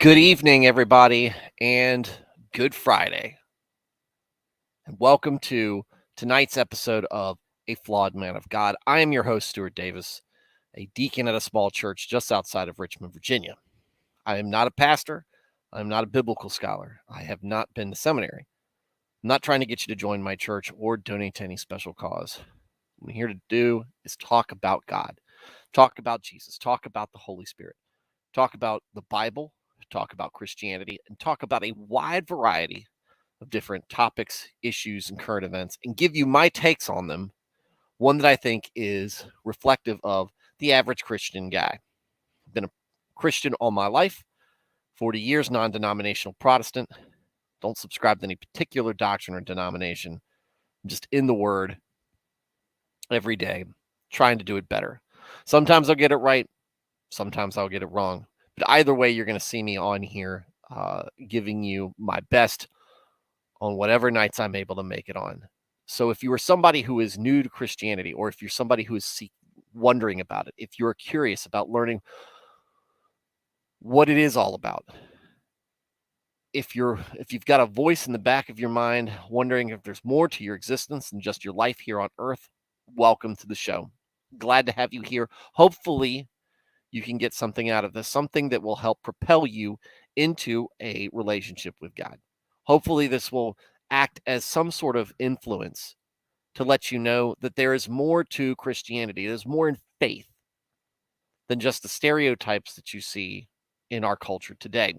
Good evening, everybody, and good Friday. And welcome to tonight's episode of A Flawed Man of God. I am your host, Stuart Davis, a deacon at a small church just outside of Richmond, Virginia. I am not a pastor. I'm not a biblical scholar. I have not been to seminary. I'm not trying to get you to join my church or donate to any special cause. What I'm here to do is talk about God, talk about Jesus, talk about the Holy Spirit, talk about the Bible, talk about Christianity, and talk about a wide variety of different topics, issues, and current events, and give you my takes on them. One that I think is reflective of the average Christian guy. I've been a Christian all my life, 40 years, non denominational Protestant. Don't subscribe to any particular doctrine or denomination. I'm just in the Word every day, trying to do it better. Sometimes I'll get it right, sometimes I'll get it wrong. But either way, you're going to see me on here giving you my best on whatever nights I'm able to make it on. So if you are somebody who is new to Christianity, or if you're somebody who is wondering about it, if you're curious about learning what it is all about, if you've got a voice in the back of your mind wondering if there's more to your existence than just your life here on earth, welcome to the show. Glad to have you here. Hopefully you can get something out of this, something that will help propel you into a relationship with God. Hopefully this will act as some sort of influence to let you know that there is more to Christianity. There's more in faith than just the stereotypes that you see in our culture today.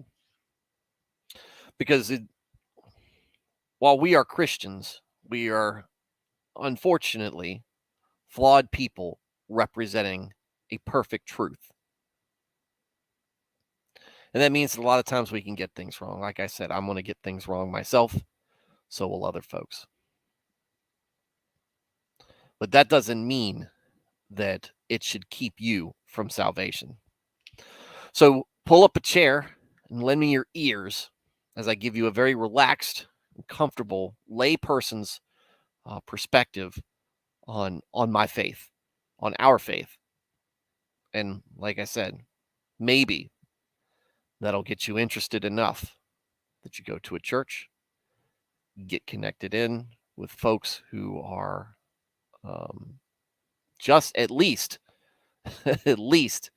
Because while we are Christians, we are unfortunately flawed people representing a perfect truth. And that means that a lot of times we can get things wrong. Like I said, I'm going to get things wrong myself. So will other folks. But that doesn't mean that it should keep you from salvation. So pull up a chair and lend me your ears as I give you a very relaxed and comfortable layperson's perspective on my faith, on our faith. And like I said, maybe that'll get you interested enough that you go to a church, get connected in with folks who are just at least at least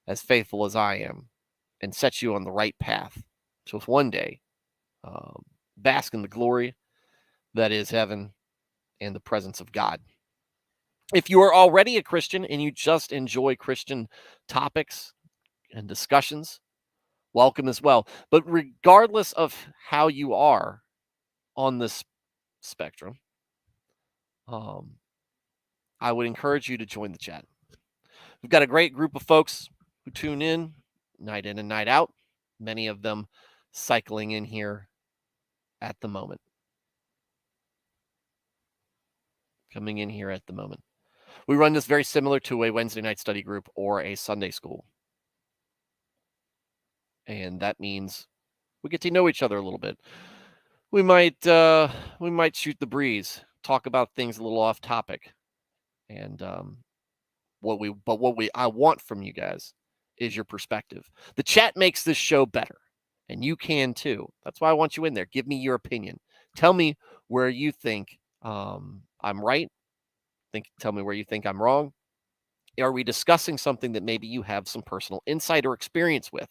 as faithful as I am, and set you on the right path to one day bask in the glory that is heaven and the presence of God. If you are already a Christian and you just enjoy Christian topics and discussions, welcome as well. But regardless of how you are on this spectrum, I would encourage you to join the chat. We've got a great group of folks who tune in and night out, many of them cycling in here at the moment. Coming in here at the moment. We run this very similar to a Wednesday night study group or a Sunday school. And that means we get to know each other a little bit. We might shoot the breeze, talk about things a little off topic. And what I want from you guys is your perspective. The chat makes this show better, and you can too. That's why I want you in there. Give me your opinion. Tell me where you think I'm right. Tell me where you think I'm wrong. Are we discussing something that maybe you have some personal insight or experience with?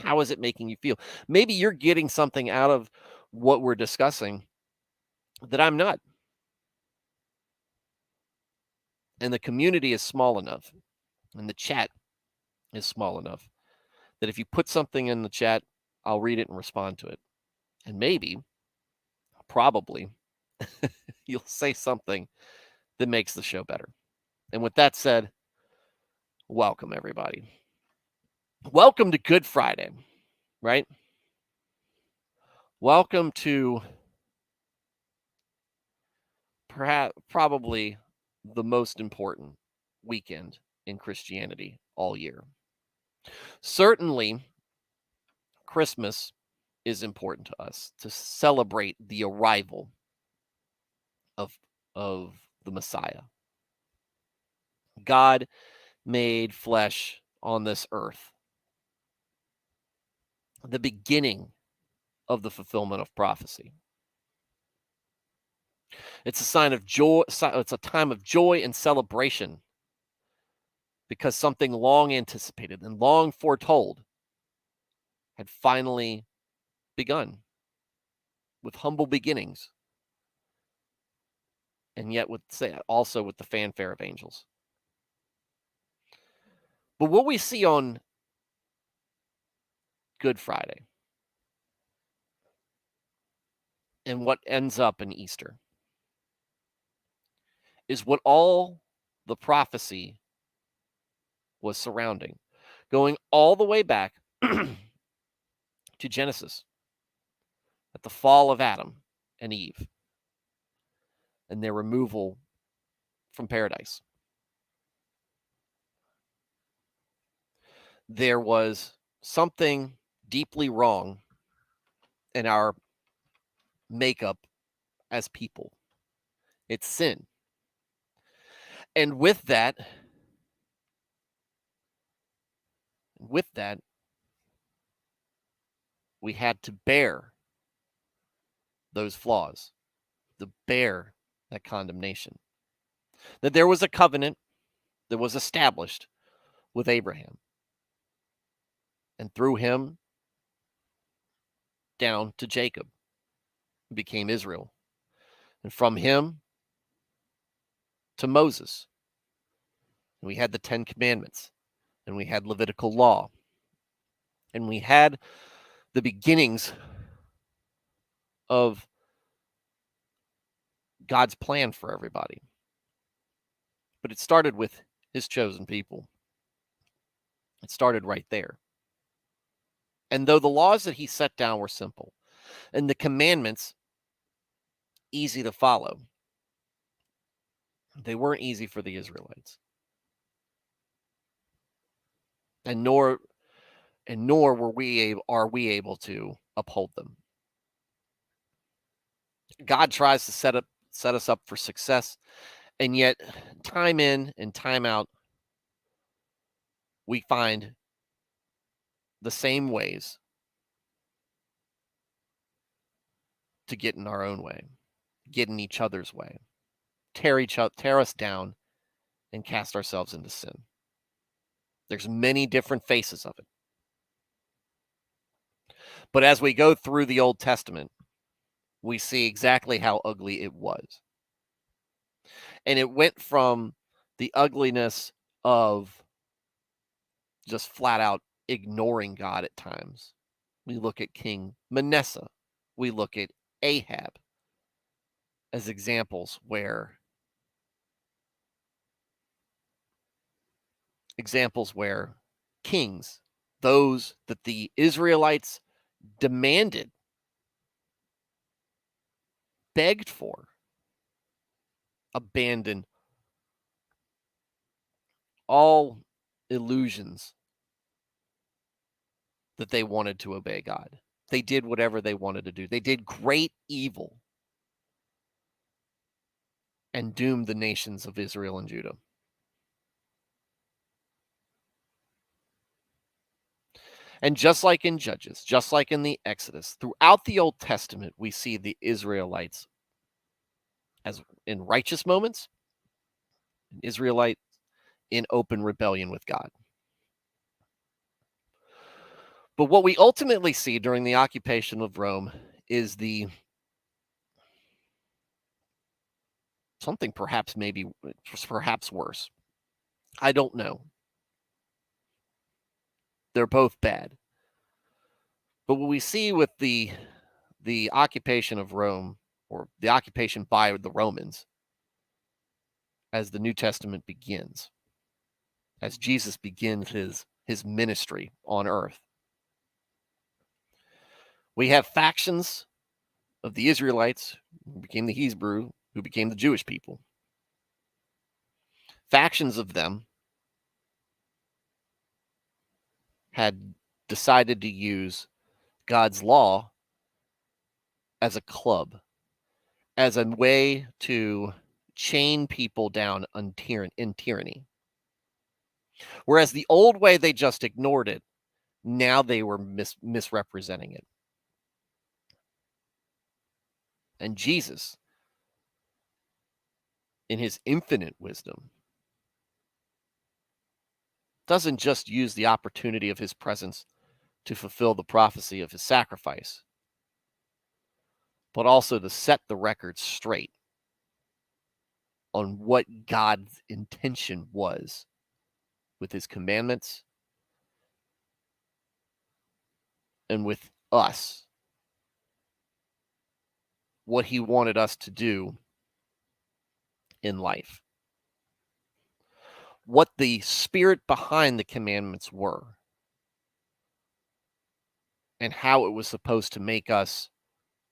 How is it making you feel? Maybe you're getting something out of what we're discussing that I'm not. And the community is small enough, and the chat is small enough that if you put something in the chat, I'll read it and respond to it. And maybe, probably, you'll say something that makes the show better. And with that said, welcome, everybody. Welcome to Good Friday, right? Welcome to probably the most important weekend in Christianity all year. Certainly, Christmas is important to us to celebrate the arrival of the Messiah. God made flesh on this earth. the beginning of the fulfillment of prophecy. It's a sign of joy. It's a time of joy and celebration because something long anticipated and long foretold had finally begun with humble beginnings, and yet also with the fanfare of angels. But what we see on Good Friday and what ends up in Easter is what all the prophecy was surrounding, going all the way back to Genesis at the fall of Adam and Eve and their removal from paradise. There was something deeply wrong in our makeup as people. It's sin. And with that, we had to bear those flaws, to bear that condemnation. That there was a covenant that was established with Abraham. And through him down to Jacob, who became Israel. And from him to Moses. And we had the 10 Commandments. And we had Levitical law. And we had the beginnings of God's plan for everybody. But it started with his chosen people. It started right there. And though the laws that he set down were simple, and the commandments easy to follow, they weren't easy for the Israelites. And nor are we able to uphold them. God tries to set us up for success, and yet time in and time out, we find the same ways to get in our own way, get in each other's way, tear us down, and cast ourselves into sin. There's many different faces of it. But as we go through the Old Testament, we see exactly how ugly it was. And it went from the ugliness of just flat out ignoring God at times. We look at King Manasseh. We look at Ahab as examples where kings, those that the Israelites demanded, begged for, abandoned all illusions that they wanted to obey God. They did whatever they wanted to do. They did great evil and doomed the nations of Israel and Judah. And just like in Judges, just like in the Exodus, throughout the Old Testament, we see the Israelites as in righteous moments, an Israelite in open rebellion with God. But what we ultimately see during the occupation of Rome is something perhaps worse. I don't know. They're both bad. But what we see with the occupation of Rome, or the occupation by the Romans, as the New Testament begins, as Jesus begins his ministry on earth, we have factions of the Israelites who became the Hebrew, who became the Jewish people. Factions of them had decided to use God's law as a club, as a way to chain people down in tyranny. Whereas the old way, they just ignored it Now they were misrepresenting it. And Jesus, in his infinite wisdom, doesn't just use the opportunity of his presence to fulfill the prophecy of his sacrifice, but also to set the record straight on what God's intention was with his commandments and with us, what he wanted us to do in life, what the spirit behind the commandments were, and how it was supposed to make us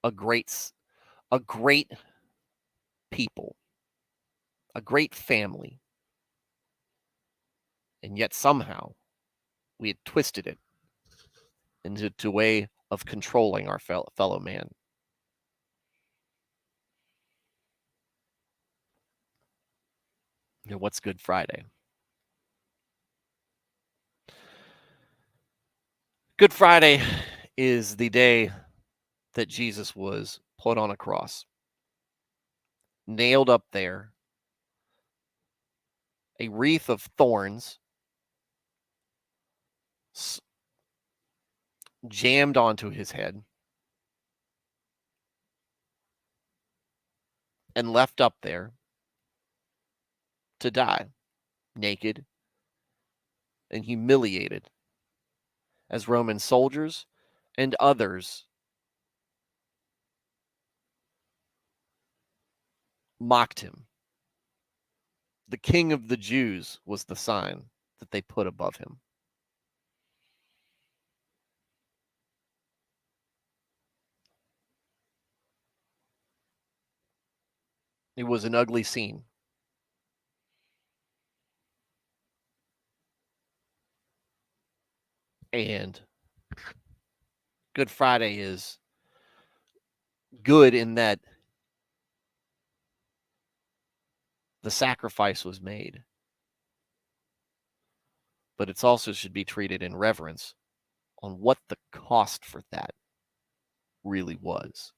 a great people, a great family. And yet somehow we had twisted it into a way of controlling our fellow man. You know, what's Good Friday? Good Friday is the day that Jesus was put on a cross, nailed up there, a wreath of thorns jammed onto his head, and left up there to die, naked and humiliated, as Roman soldiers and others mocked him. The King of the Jews was the sign that they put above him. It was an ugly scene. And Good Friday is good in that the sacrifice was made, but it also should be treated in reverence on what the cost for that really was.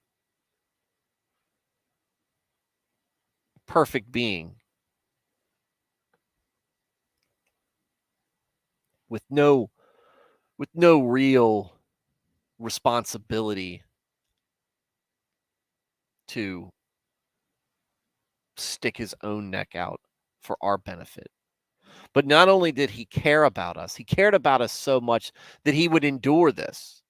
Perfect being with no real responsibility to stick his own neck out for our benefit. But not only did he care about us, he cared about us so much that he would endure this.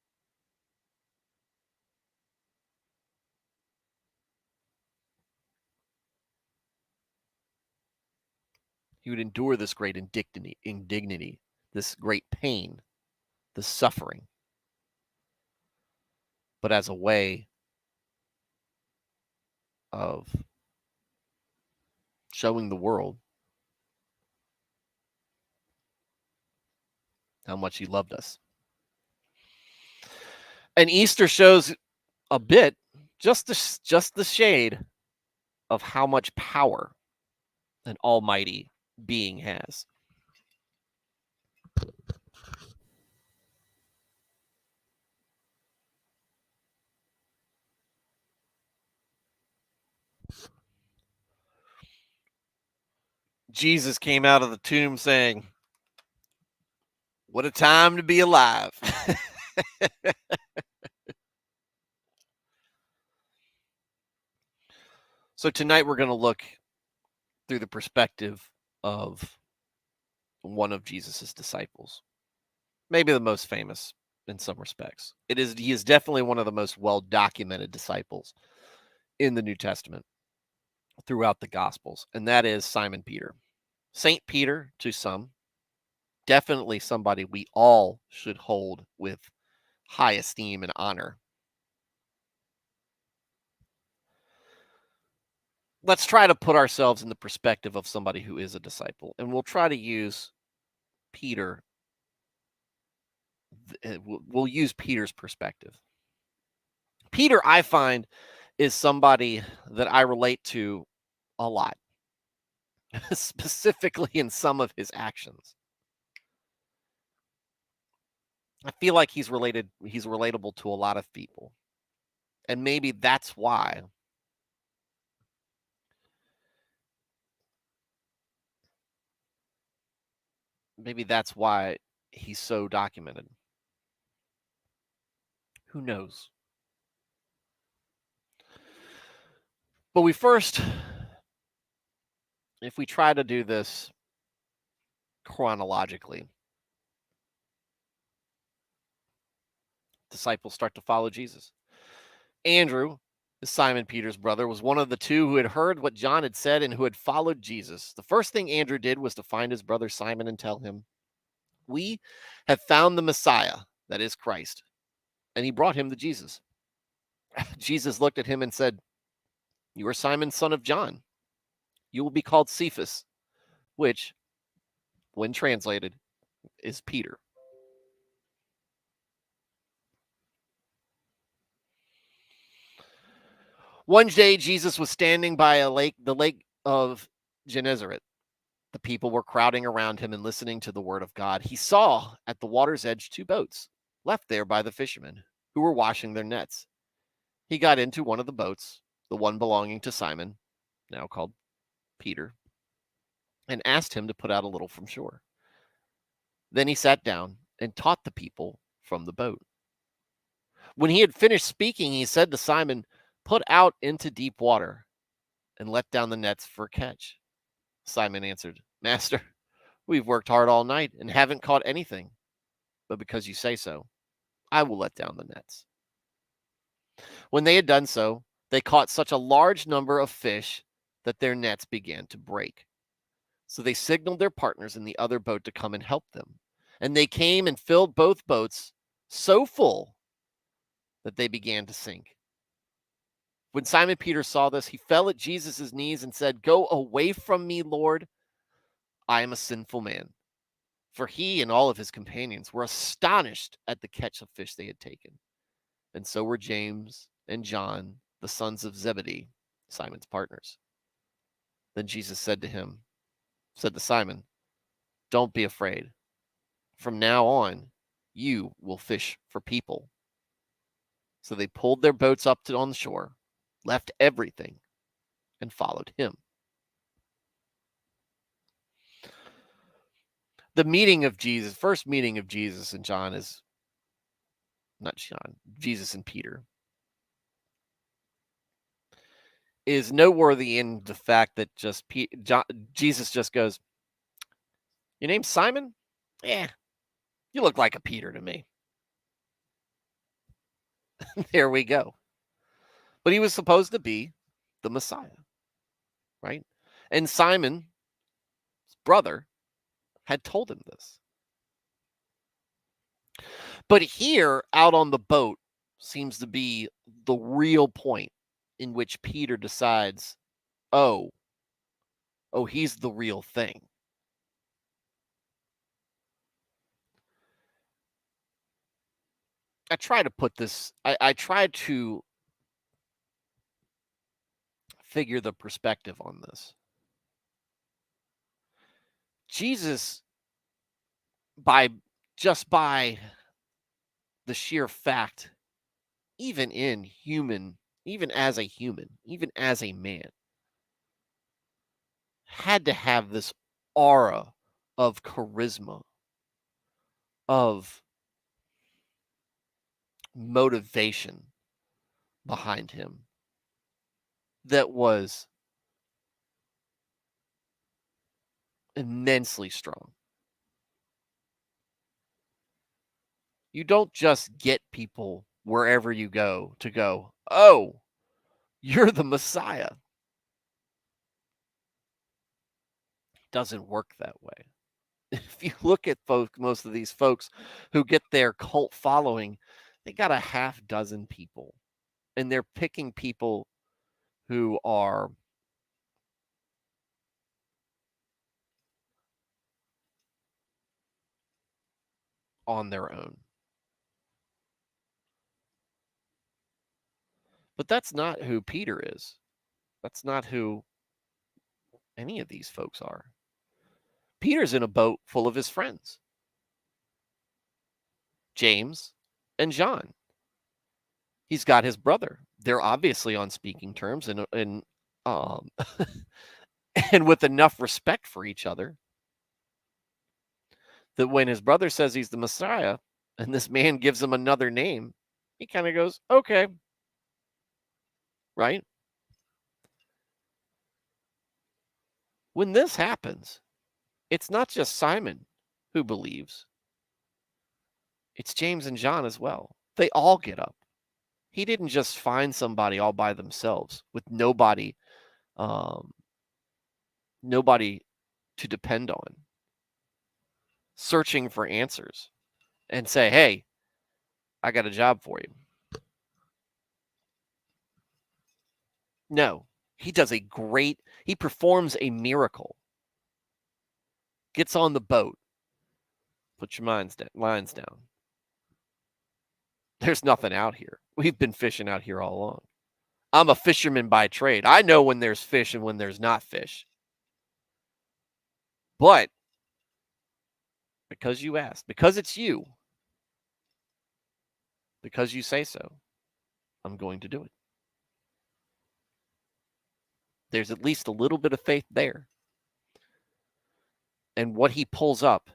He would endure this great indignity, this great pain, this suffering, but as a way of showing the world how much he loved us. And Easter shows a bit, just the shade of how much power an almighty being has. Jesus came out of the tomb saying, "What a time to be alive." So tonight we're going to look through the perspective of one of Jesus's disciples, maybe the most famous in some respects. He is definitely one of the most well-documented disciples in the New Testament throughout the Gospels, and that is Simon Peter. Saint Peter to some, definitely somebody we all should hold with high esteem and honor. Let's try to put ourselves in the perspective of somebody who is a disciple, and we'll try to use Peter. We'll use Peter's perspective. Peter, I find, is somebody that I relate to a lot, specifically in some of his actions. I feel like he's relatable to a lot of people. And maybe that's why he's so documented. Who knows? But if we try to do this chronologically, disciples start to follow Jesus. Andrew, Simon Peter's brother, was one of the two who had heard what John had said and who had followed Jesus. The first thing Andrew did was to find his brother Simon and tell him, "We have found the Messiah, that is Christ." And he brought him to Jesus. Jesus looked at him and said, "You are Simon, son of John. You will be called Cephas," which, when translated, is Peter. One day, Jesus was standing by the lake of Gennesaret. The people were crowding around him and listening to the word of God. He saw at the water's edge 2 boats left there by the fishermen who were washing their nets. He got into one of the boats, the one belonging to Simon, now called Peter, and asked him to put out a little from shore. Then he sat down and taught the people from the boat. When he had finished speaking, he said to Simon, "Put out into deep water and let down the nets for a catch." Simon answered, "Master, we've worked hard all night and haven't caught anything, but because you say so, I will let down the nets." When they had done so, they caught such a large number of fish that their nets began to break. So they signaled their partners in the other boat to come and help them. And they came and filled both boats so full that they began to sink. When Simon Peter saw this, he fell at Jesus' knees and said, "Go away from me, Lord. I am a sinful man." For he and all of his companions were astonished at the catch of fish they had taken. And so were James and John, the sons of Zebedee, Simon's partners. Then Jesus said to Simon, "Don't be afraid. From now on, you will fish for people." So they pulled their boats up on the shore, left everything, and followed him. First meeting of Jesus and John is not John, Jesus and Peter, is noteworthy in the fact that Jesus just goes, "Your name's Simon? Yeah, you look like a Peter to me." There we go. But he was supposed to be the Messiah, right? And Simon's brother had told him this. But here, out on the boat, seems to be the real point in which Peter decides, oh, he's the real thing. I try to figure the perspective on this. Jesus, by the sheer fact, even as a man, had to have this aura of charisma, of motivation behind him that was immensely strong. You don't just get people wherever you go to go, "Oh, you're the Messiah." It doesn't work that way. If you look at most of these folks who get their cult following, they got a half dozen people, and they're picking people who are on their own. But that's not who Peter is. That's not who any of these folks are. Peter's in a boat full of his friends. James and John. He's got his brother. They're obviously on speaking terms and um, and with enough respect for each other that when his brother says he's the Messiah and this man gives him another name, he kind of goes, okay, right? When this happens, it's not just Simon who believes, it's James and John as well. They all get up. He didn't just find somebody all by themselves with um, nobody to depend on, searching for answers and say, hey, I got a job for you. No, he performs a miracle, gets on the boat, put your lines down. There's nothing out here. We've been fishing out here all along. I'm a fisherman by trade. I know when there's fish and when there's not fish. But because you asked, because it's you, because you say so, I'm going to do it. There's at least a little bit of faith there. And what he pulls up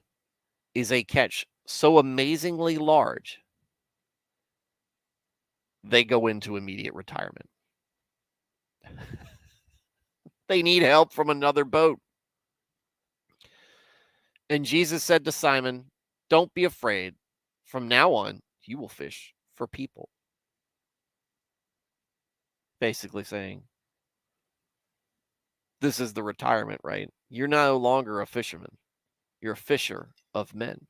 is a catch so amazingly large, they go into immediate retirement. They need help from another boat. And Jesus said to Simon, don't be afraid. From now on, you will fish for people. Basically saying, this is the retirement, right? You're no longer a fisherman. You're a fisher of men.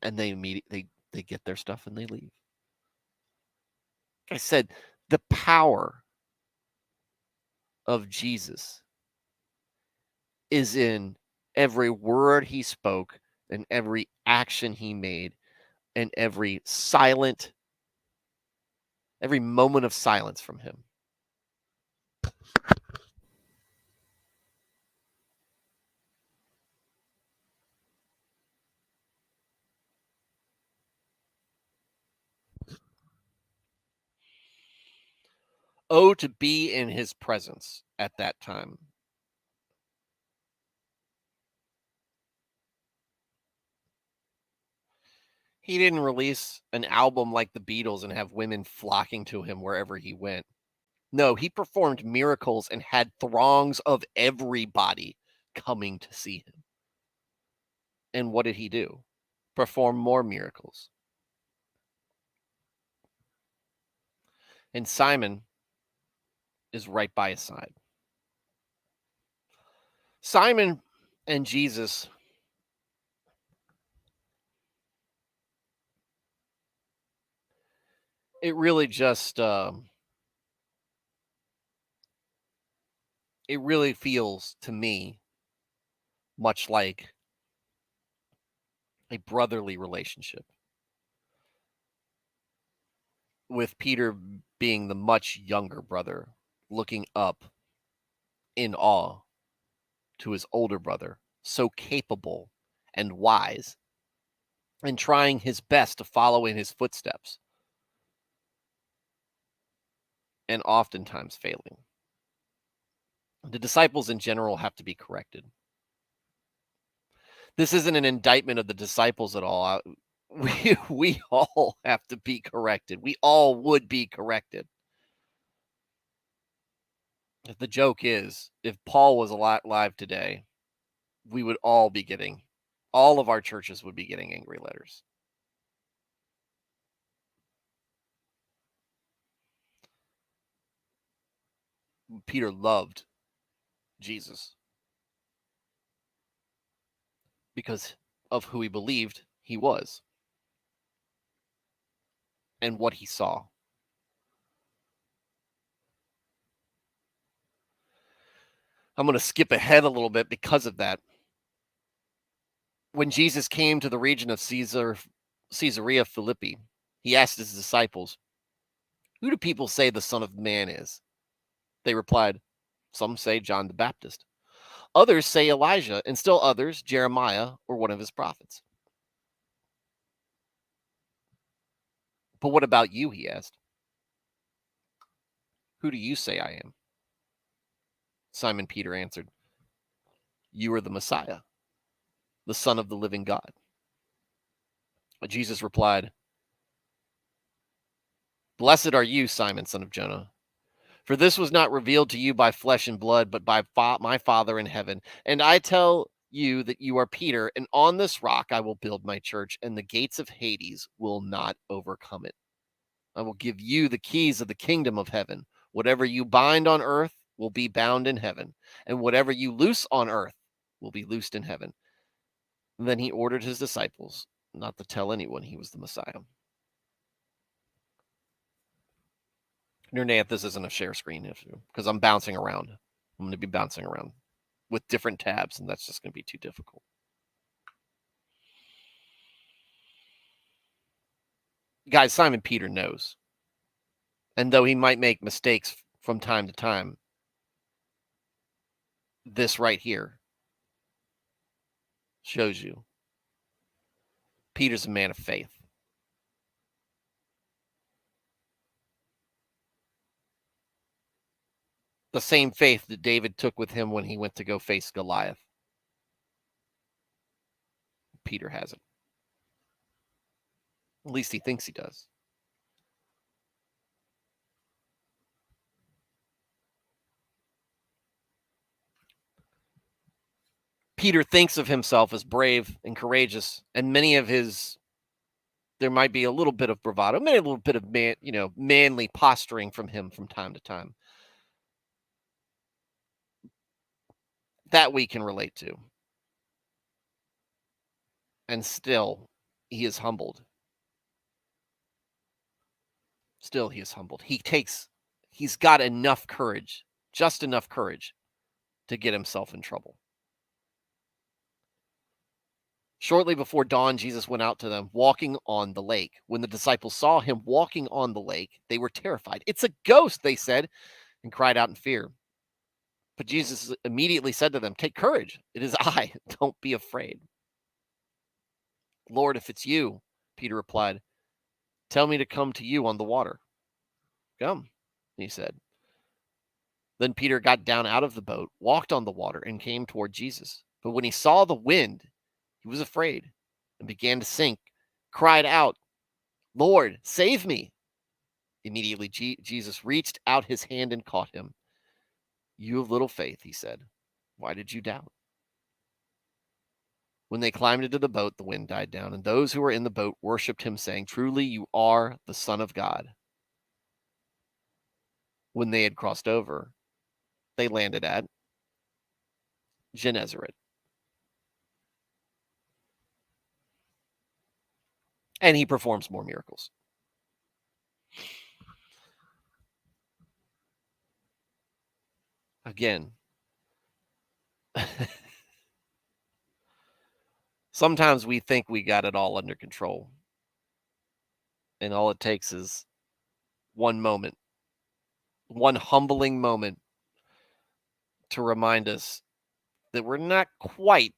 And they immediately they get their stuff and they leave. Like I said, the power of Jesus is in every word he spoke and every action he made and every moment of silence from him. Oh, to be in his presence at that time. He didn't release an album like the Beatles and have women flocking to him wherever he went. No, he performed miracles and had throngs of everybody coming to see him. And what did he do? Perform more miracles. And Simon is right by his side. Simon and Jesus it really just it really feels to me much like a brotherly relationship, with Peter being the much younger brother looking up in awe to his older brother, so capable and wise, and trying his best to follow in his footsteps, and oftentimes failing. The disciples in general have to be corrected. This isn't an indictment of the disciples at all. We all have to be corrected. We all would be corrected. The joke is, if Paul was alive today, we would all of our churches would be getting angry letters. Peter loved Jesus because of who he believed he was and what he saw. I'm going to skip ahead a little bit because of that. When Jesus came to the region of Caesarea Philippi, he asked his disciples, who do people say the Son of Man is? They replied, some say John the Baptist. Others say Elijah, and still others, Jeremiah or one of his prophets. But what about you, he asked. Who do you say I am? Simon Peter answered, You are the Messiah, the Son of the living God. But Jesus replied, Blessed are you, Simon, son of Jonah, for this was not revealed to you by flesh and blood, but by my Father in heaven. And I tell you that you are Peter, and on this rock I will build my church, and the gates of Hades will not overcome it. I will give you the keys of the kingdom of heaven. Whatever you bind on earth will be bound in heaven, and whatever you loose on earth will be loosed in heaven. And then he ordered his disciples not to tell anyone he was the Messiah. Nat, this isn't a share screen issue because I'm bouncing around. I'm going to be bouncing around with different tabs, and that's just going to be too difficult. Guys, Simon Peter knows. And though he might make mistakes from time to time, this right here shows you Peter's a man of faith. The same faith that David took with him when he went to go face Goliath. Peter has it. At least he thinks he does. Peter thinks of himself as brave and courageous, and there might be a little bit of bravado, maybe a little bit of manly posturing from him from time to time. That we can relate to. And still, he is humbled. Still, he is humbled. He's got enough courage, just enough courage, to get himself in trouble. Shortly before dawn, Jesus went out to them, walking on the lake. When the disciples saw him walking on the lake, they were terrified. It's a ghost, they said, and cried out in fear. But Jesus immediately said to them, Take courage. It is I. Don't be afraid. Lord, if it's you, Peter replied, tell me to come to you on the water. Come, he said. Then Peter got down out of the boat, walked on the water, and came toward Jesus. But when he saw the wind, he was afraid and began to sink, cried out, Lord, save me. Immediately, Jesus reached out his hand and caught him. You of little faith, he said, why did you doubt? When they climbed into the boat, the wind died down, and those who were in the boat worshipped him, saying, Truly, you are the Son of God. When they had crossed over, they landed at Gennesaret. And he performs more miracles. Again, sometimes we think we got it all under control. And all it takes is one moment, one humbling moment to remind us that we're not quite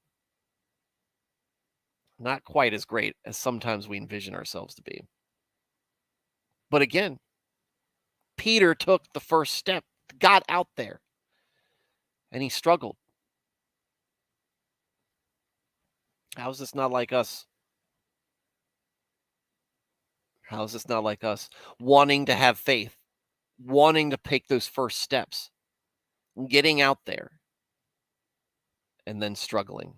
as great as sometimes we envision ourselves to be. But again, Peter took the first step, got out there, and he struggled. How is this not like us? How is this not like us? Wanting to have faith, wanting to take those first steps, getting out there, and then struggling.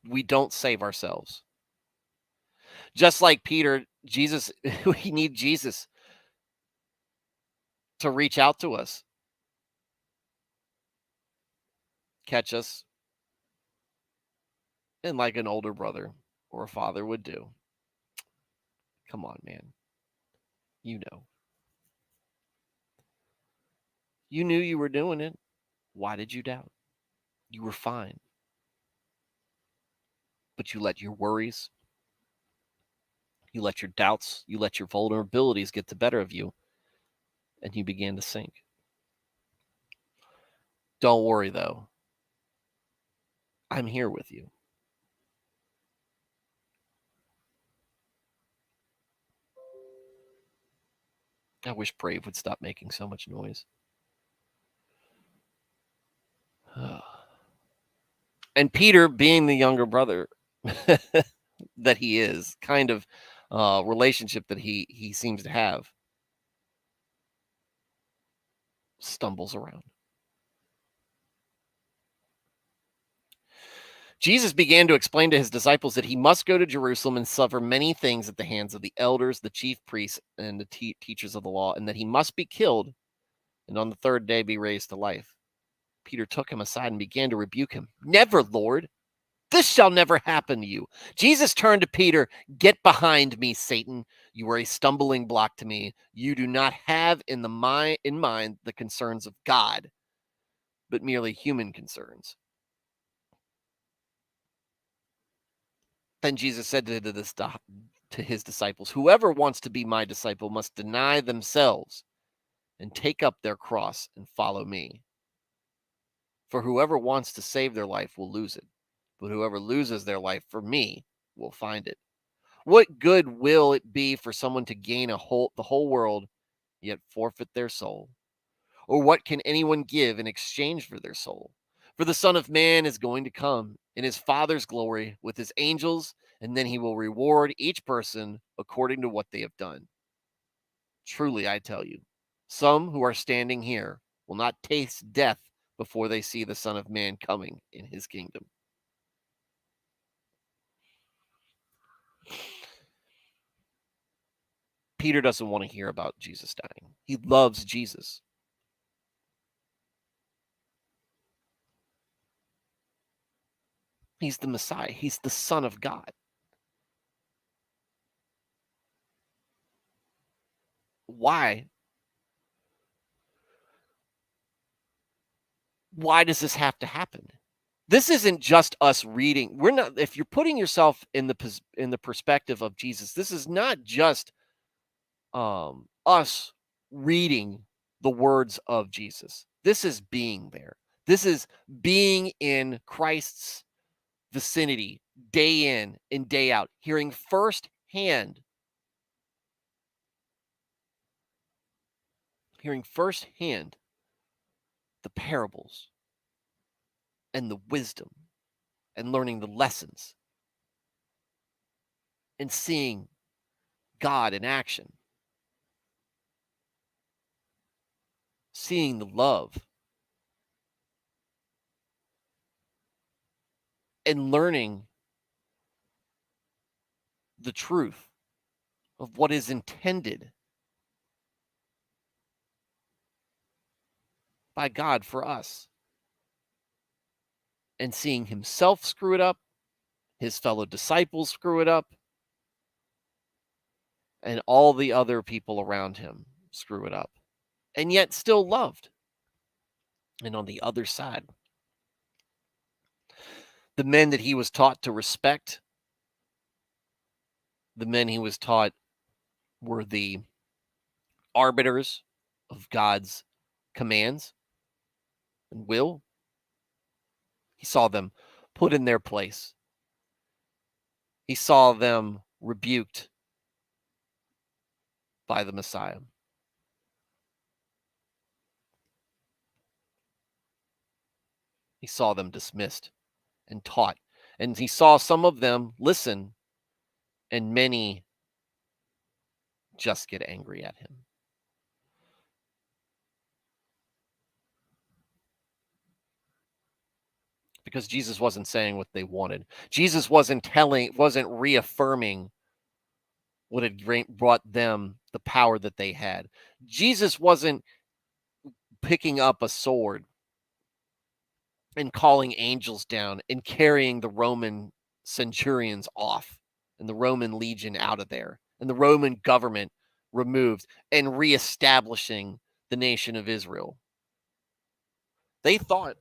We don't save ourselves. Just like Peter, we need Jesus to reach out to us, catch us, and like an older brother or a father would do. Come on, man. You know. You knew you were doing it. Why did you doubt? You were fine. But you let your worries, you let your doubts, you let your vulnerabilities get the better of you, and you began to sink. Don't worry, though. I'm here with you. I wish Brave would stop making so much noise. And Peter, being the younger brother that he is, kind of relationship that he seems to have, stumbles around. Jesus began to explain to his disciples that he must go to Jerusalem and suffer many things at the hands of the elders, the chief priests, and the teachers of the law, and that he must be killed and on the third day be raised to life. Peter took him aside and began to rebuke him. Never, Lord. This shall never happen to you. Jesus turned to Peter. Get behind me, Satan. You are a stumbling block to me. You do not have in mind the concerns of God, but merely human concerns. Then Jesus said to his disciples, whoever wants to be my disciple must deny themselves and take up their cross and follow me. For whoever wants to save their life will lose it, but whoever loses their life for me will find it. What good will it be for someone to gain the whole world, yet forfeit their soul? Or what can anyone give in exchange for their soul? For the Son of Man is going to come in his Father's glory with his angels, and then he will reward each person according to what they have done. Truly, I tell you, some who are standing here will not taste death before they see the Son of Man coming in his kingdom. Peter doesn't want to hear about Jesus dying. He loves Jesus. He's the Messiah. He's the Son of God. Why? Why does this have to happen? This isn't just us reading. We're not. If you're putting yourself in the perspective of Jesus, this is not just us reading the words of Jesus. This is being there. This is being in Christ's vicinity day in and day out, hearing firsthand the parables and the wisdom and learning the lessons and seeing God in action, seeing the love and learning the truth of what is intended by God for us, and seeing himself screw it up, his fellow disciples screw it up, and all the other people around him screw it up, and yet still loved. And on the other side, the men that he was taught to respect, the men he was taught were the arbiters of God's commands and will. He saw them put in their place. He saw them rebuked by the Messiah. He saw them dismissed and taught. And he saw some of them listen, and many just get angry at him. Because Jesus wasn't saying what they wanted. Jesus wasn't reaffirming what had brought them the power that they had. Jesus wasn't picking up a sword and calling angels down and carrying the Roman centurions off and the Roman legion out of there and the Roman government removed and reestablishing the nation of Israel. They thought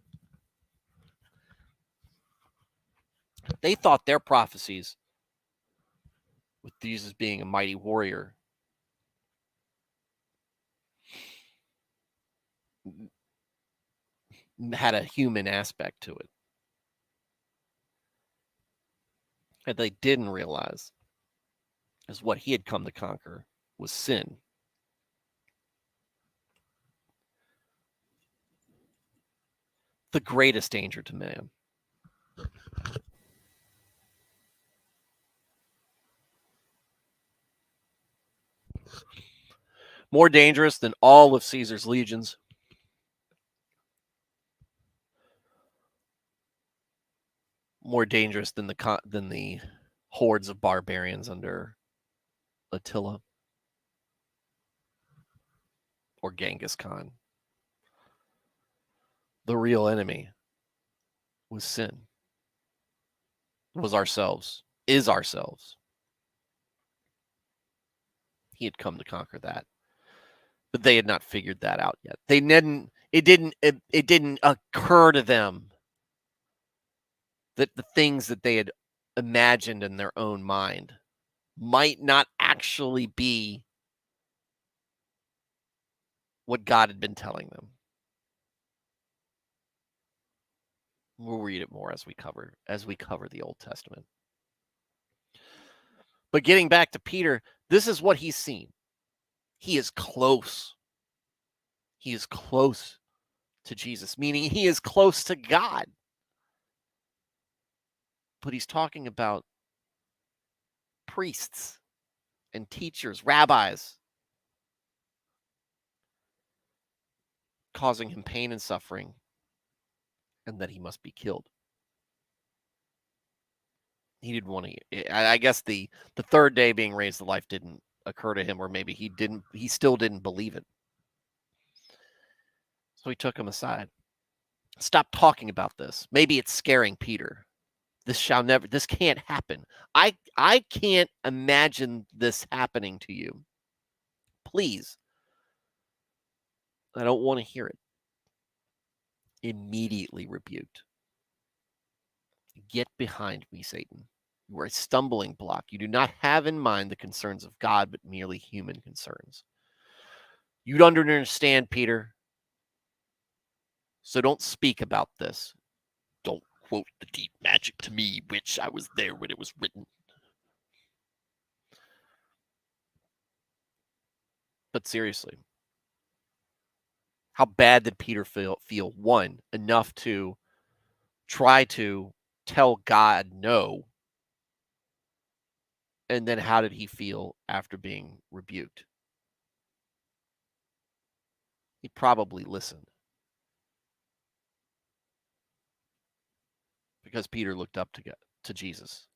their prophecies with Jesus being a mighty warrior had a human aspect to it. And they didn't realize is what he had come to conquer was sin. The greatest danger to man. More dangerous than all of Caesar's legions. More dangerous than the hordes of barbarians under Attila or Genghis Khan. The real enemy was sin. Was ourselves. Is ourselves. He had come to conquer that. But they had not figured that out yet. It didn't occur to them that the things that they had imagined in their own mind might not actually be what God had been telling them. We'll read it more as we cover the Old Testament. But getting back to Peter, this is what he's seen. He is close. He is close to Jesus, meaning he is close to God. But he's talking about priests and teachers, rabbis, causing him pain and suffering, and that he must be killed. He didn't want to. I guess the third day being raised to life didn't occur to him, or maybe he still didn't believe it. So he took him aside. Stop talking about this. Maybe it's scaring Peter. This can't happen. I can't imagine this happening to you. Please. I don't want to hear it. Immediately rebuked. Get behind me, Satan. You are a stumbling block. You do not have in mind the concerns of God, but merely human concerns. You don't understand, Peter. So don't speak about this. Don't quote the deep magic to me, which I was there when it was written. But seriously, how bad did Peter feel? One, enough to try to tell God no. And then how did he feel after being rebuked? He probably listened. Because Peter looked up to Jesus.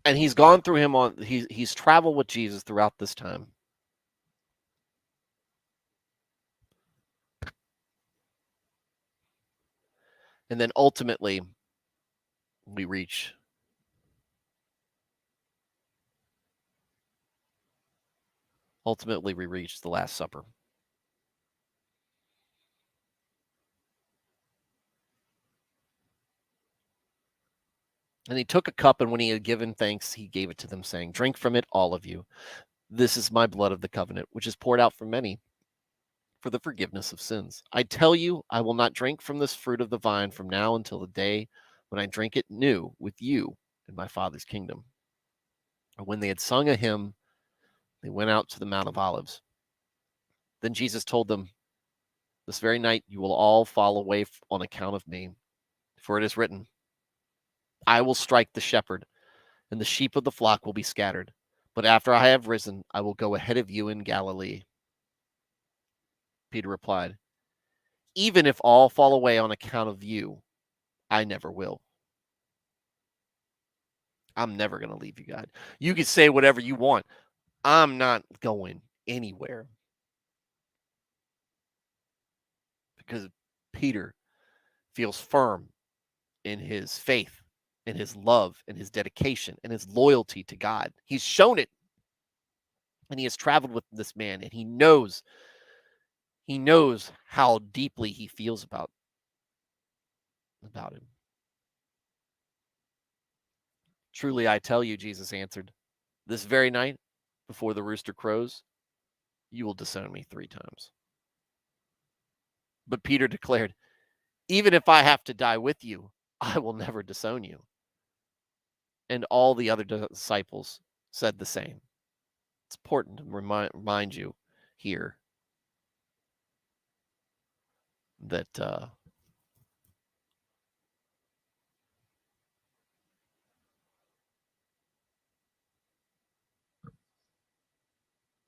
And he's gone through him he's traveled with Jesus throughout this time. And then ultimately we reach the Last Supper. And he took a cup, and when he had given thanks, he gave it to them, saying, "Drink from it, all of you. This is my blood of the covenant, which is poured out for many for the forgiveness of sins. I tell you, I will not drink from this fruit of the vine from now until the day when I drink it new with you in my Father's kingdom." And when they had sung a hymn, they went out to the Mount of Olives. Then Jesus told them, "This very night you will all fall away on account of me. For it is written, I will strike the shepherd, and the sheep of the flock will be scattered. But after I have risen, I will go ahead of you in Galilee." Peter replied, "Even if all fall away on account of you, I never will." I'm never going to leave you, God. You can say whatever you want. I'm not going anywhere. Because Peter feels firm in his faith, in his love, in his dedication, in his loyalty to God. He's shown it. And he has traveled with this man, and he knows how deeply he feels about him. Truly I tell you, Jesus answered, this very night, before the rooster crows, you will disown me 3 times. But Peter declared, even if I have to die with you, I will never disown you. And all the other disciples said the same. It's important to remind you here that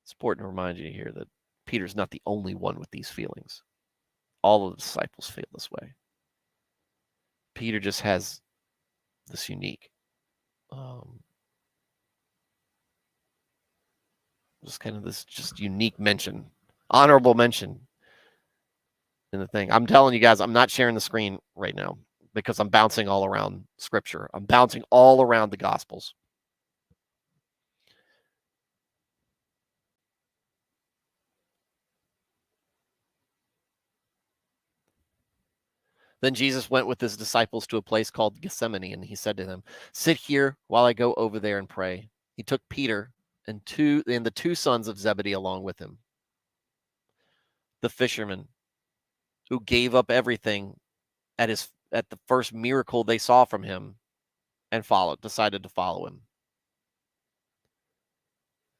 it's important to remind you here that Peter's not the only one with these feelings. All of the disciples feel this way. Peter just has this unique, just kind of this just unique mention, honorable mention in the thing. I'm telling you guys, I'm not sharing the screen right now because I'm bouncing all around scripture. I'm bouncing all around the gospels. Then Jesus went with his disciples to a place called Gethsemane, and he said to them, sit here while I go over there and pray. He took Peter and the 2 sons of Zebedee along with him, the fishermen who gave up everything at the first miracle they saw from him and decided to follow him.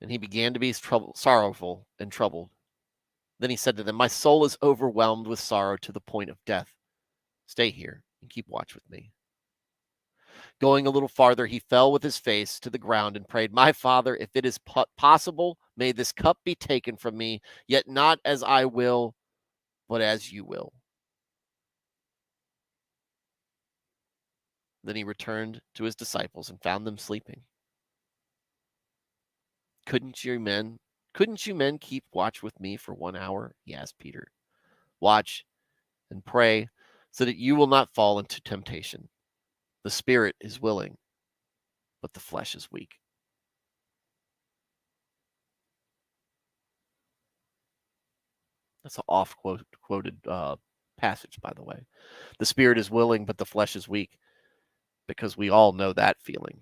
And he began to be sorrowful and troubled. Then he said to them, my soul is overwhelmed with sorrow to the point of death. Stay here and keep watch with me. Going a little farther, he fell with his face to the ground and prayed, my Father, if it is possible, may this cup be taken from me, yet not as I will, but as you will. Then he returned to his disciples and found them sleeping. Couldn't you men keep watch with me for 1 hour? He asked Peter. Watch and pray so that you will not fall into temptation. The spirit is willing, but the flesh is weak. That's an oft-quoted passage, by the way. The spirit is willing, but the flesh is weak, because we all know that feeling.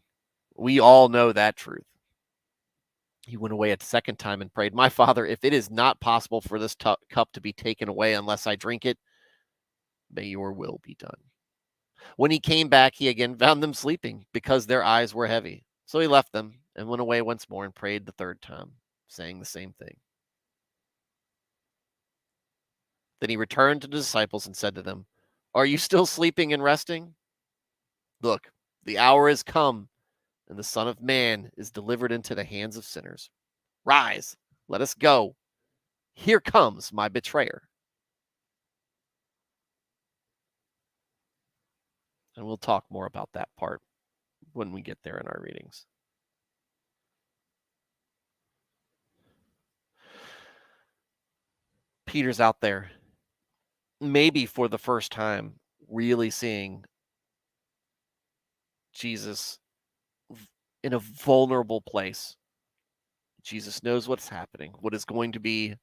We all know that truth. He went away a second time and prayed, my Father, if it is not possible for this cup to be taken away unless I drink it, may your will be done. When he came back, he again found them sleeping because their eyes were heavy. So he left them and went away once more and prayed the 3rd time, saying the same thing. Then he returned to the disciples and said to them, are you still sleeping and resting? Look, the hour has come, and the Son of Man is delivered into the hands of sinners. Rise, let us go. Here comes my betrayer. And we'll talk more about that part when we get there in our readings. Peter's out there, maybe for the first time, really seeing Jesus in a vulnerable place. Jesus knows what's happening, what is going to be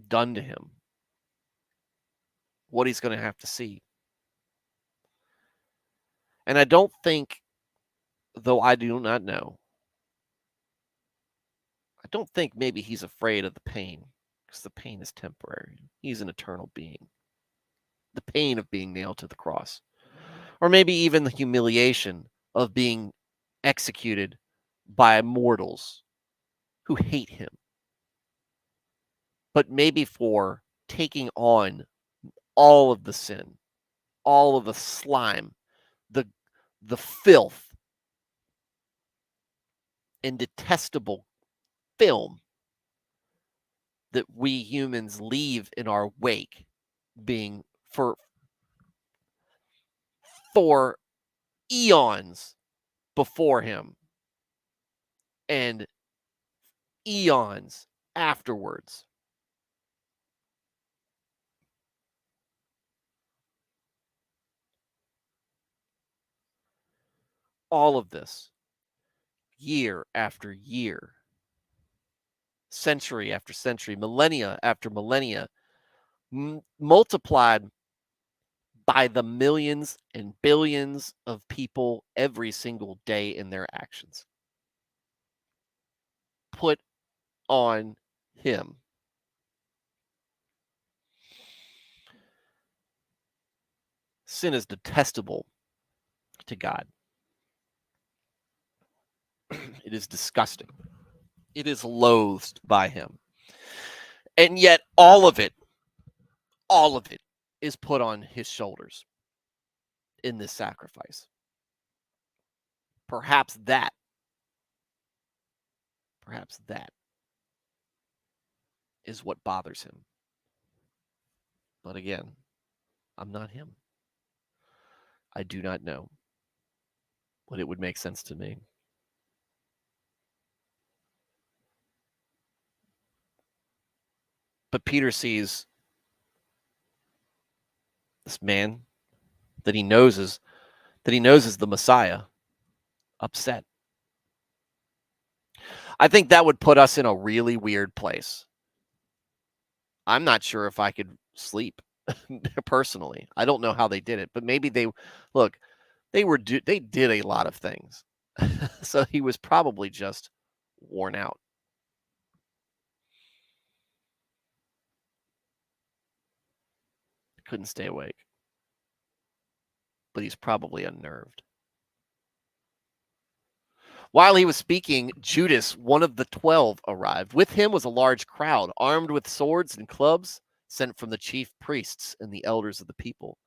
done to him, what he's going to have to see. And I don't think, though I do not know, I don't think maybe he's afraid of the pain, because the pain is temporary. He's an eternal being. The pain of being nailed to the cross, or maybe even the humiliation of being executed by mortals who hate him, but maybe for taking on all of the sin, all of the slime, the filth and detestable film that we humans leave in our wake, being for eons before him and eons afterwards. All of this, year after year, century after century, millennia after millennia, multiplied by the millions and billions of people every single day in their actions. Put on him. Sin is detestable to God. It is disgusting. It is loathed by him. And yet all of it is put on his shoulders in this sacrifice. Perhaps that is what bothers him. But again, I'm not him. I do not know, but it would make sense to me. But Peter sees this man that he knows is the Messiah upset. I think that would put us in a really weird place. I'm not sure if I could sleep personally. I don't know how they did it, but maybe they did a lot of things. So he was probably just worn out. Couldn't stay awake. But he's probably unnerved. While he was speaking, Judas, one of the 12, arrived. With him was a large crowd, armed with swords and clubs, sent from the chief priests and the elders of the people.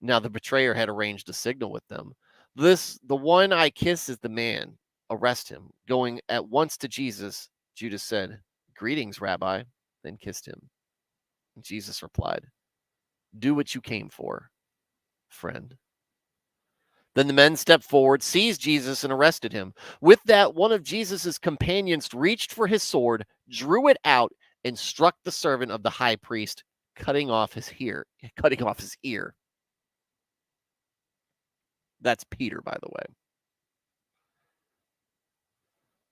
Now the betrayer had arranged a signal with them. The one I kiss is the man. Arrest him. Going at once to Jesus, Judas said, "Greetings, Rabbi," then kissed him. And Jesus replied, "Do what you came for, friend." Then the men stepped forward, seized Jesus, and arrested him. With that, one of Jesus' companions reached for his sword, drew it out, and struck the servant of the high priest, cutting off his ear. That's Peter, by the way.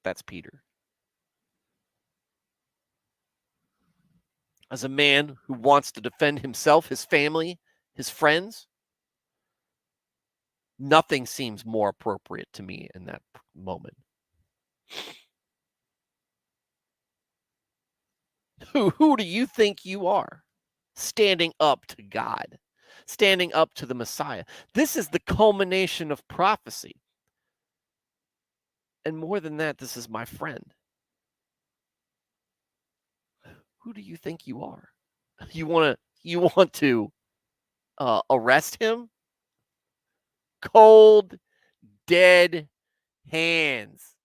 That's Peter. As a man who wants to defend himself, his family, his friends, nothing seems more appropriate to me in that moment. Who do you think you are? Standing up to God, standing up to the Messiah. This is the culmination of prophecy. And more than that, this is my friend. Who do you think you are? You want to arrest him? Cold, dead hands.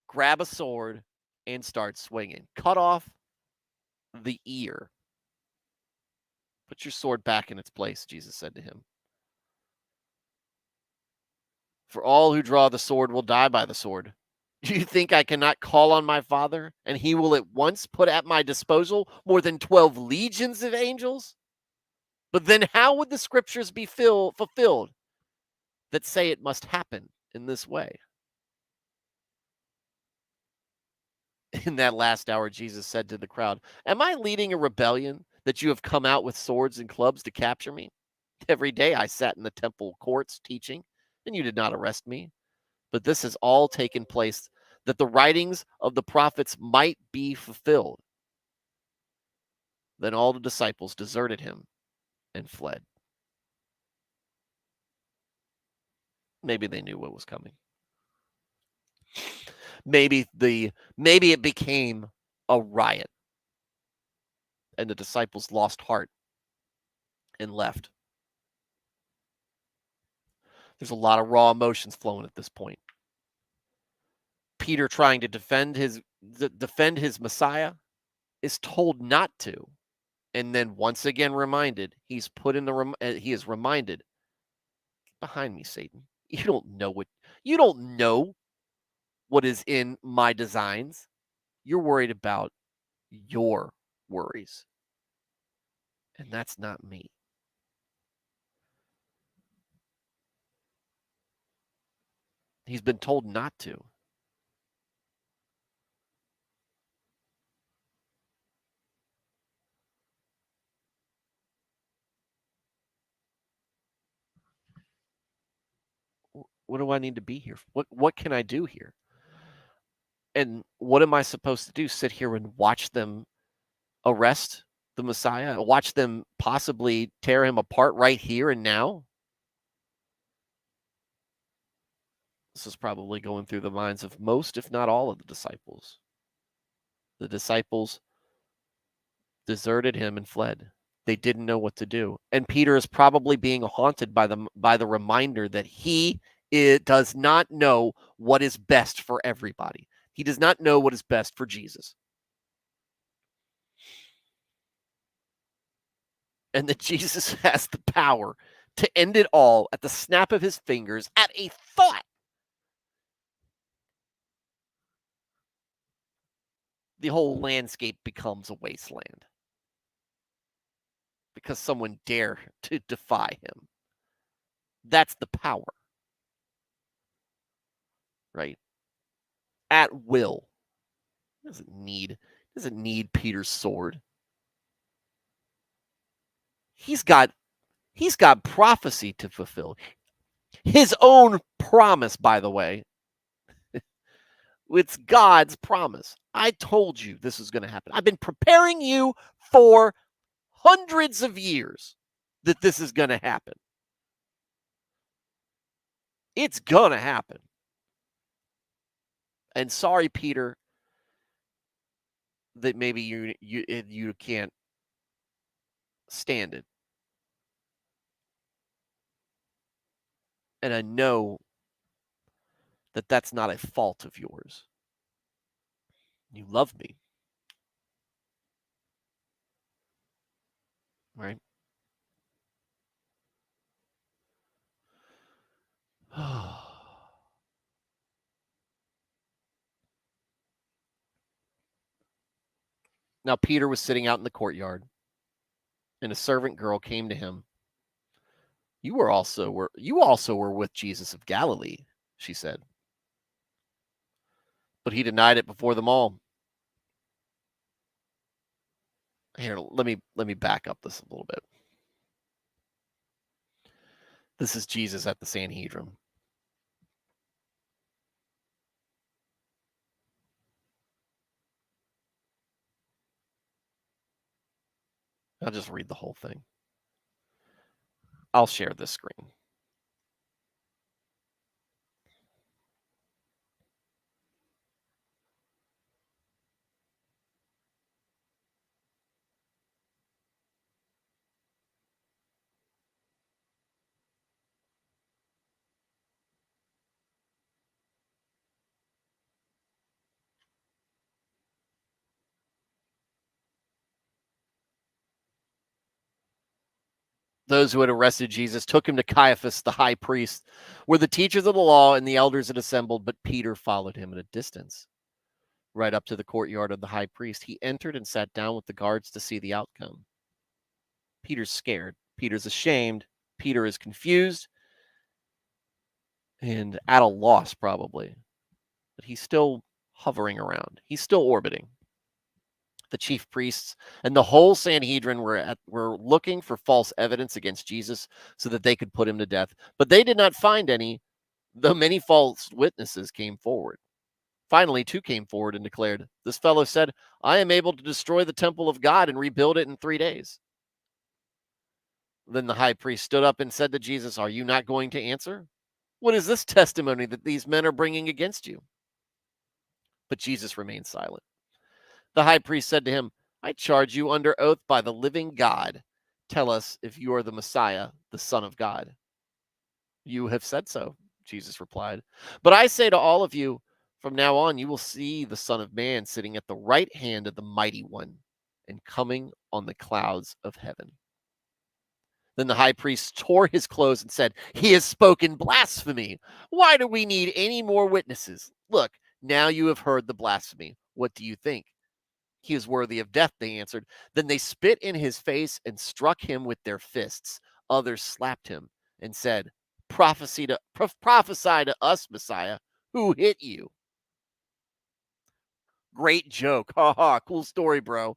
Grab a sword and start swinging. Cut off the ear. Put your sword back in its place, Jesus said to him. For all who draw the sword will die by the sword. Do you think I cannot call on my Father, and he will at once put at my disposal more than 12 legions of angels? But then how would the scriptures be fulfilled that say it must happen in this way? In that last hour, Jesus said to the crowd, "Am I leading a rebellion that you have come out with swords and clubs to capture me? Every day I sat in the temple courts teaching, and you did not arrest me. But this has all taken place that the writings of the prophets might be fulfilled." Then all the disciples deserted him and fled. Maybe they knew what was coming. Maybe it became a riot and the disciples lost heart and left. There's a lot of raw emotions flowing at this point. Peter, trying to defend his Messiah, is told not to, and then once again reminded. He is reminded, "Behind me, Satan. You don't know what is in my designs. You're worried about your worries, and that's not me." He's been told not to. What do I need to be here? What can I do here? And what am I supposed to do? Sit here and watch them arrest the Messiah? Watch them possibly tear him apart right here and now? This is probably going through the minds of most, if not all, of the disciples. The disciples deserted him and fled. They didn't know what to do. And Peter is probably being haunted by the reminder that does not know what is best for everybody. He does not know what is best for Jesus. And that Jesus has the power to end it all at the snap of his fingers, at a thought. The whole landscape becomes a wasteland because someone dare to defy him. That's the power, right? At will. Doesn't need Peter's sword. He's got prophecy to fulfill. His own promise, by the way. It's God's promise. I told you this is going to happen. I've been preparing you for hundreds of years that this is going to happen. It's going to happen. And sorry, Peter, that maybe you can't stand it. And I know that that's not a fault of yours. You love me. Right? Now Peter was sitting out in the courtyard, and a servant girl came to him. You also were with Jesus of Galilee, she said. But he denied it before them all. Here, let me back up this a little bit. This is Jesus at the Sanhedrin. I'll just read the whole thing. I'll share this screen. Those who had arrested Jesus took him to Caiaphas, the high priest, where the teachers of the law and the elders had assembled, but Peter followed him at a distance. Right up to the courtyard of the high priest, he entered and sat down with the guards to see the outcome. Peter's scared. Peter's ashamed. Peter is confused and at a loss, probably. But he's still hovering around. He's still orbiting. The chief priests and the whole Sanhedrin were looking for false evidence against Jesus so that they could put him to death. But they did not find any, though many false witnesses came forward. Finally, two came forward and declared, "This fellow said, I am able to destroy the temple of God and rebuild it in 3 days." Then the high priest stood up and said to Jesus, "Are you not going to answer? What is this testimony that these men are bringing against you?" But Jesus remained silent. The high priest said to him, "I charge you under oath by the living God. Tell us if you are the Messiah, the Son of God." "You have said so," Jesus replied. "But I say to all of you, from now on you will see the Son of Man sitting at the right hand of the Mighty One and coming on the clouds of heaven." Then the high priest tore his clothes and said, "He has spoken blasphemy. Why do we need any more witnesses? Look, now you have heard the blasphemy. What do you think?" "He is worthy of death," they answered. Then they spit in his face and struck him with their fists. Others slapped him and said, prophesy to us, Messiah. Who hit you?" Great joke. Ha ha. Cool story, bro.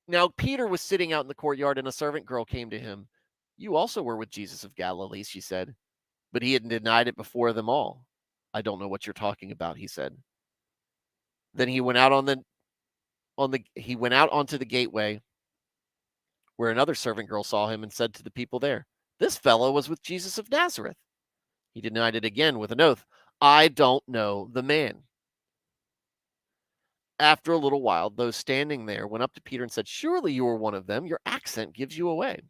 Now Peter was sitting out in the courtyard, and a servant girl came to him. "You also were with Jesus of Galilee," she said. But he had denied it before them all. I don't know what you're talking about, he said. Then he went out he went out onto the gateway where another servant girl saw him and said to the people there, "This fellow was with Jesus of Nazareth." He denied it again with an oath. "I don't know the man." After a little while, those standing there went up to Peter and said, "Surely you are one of them. Your accent gives you away."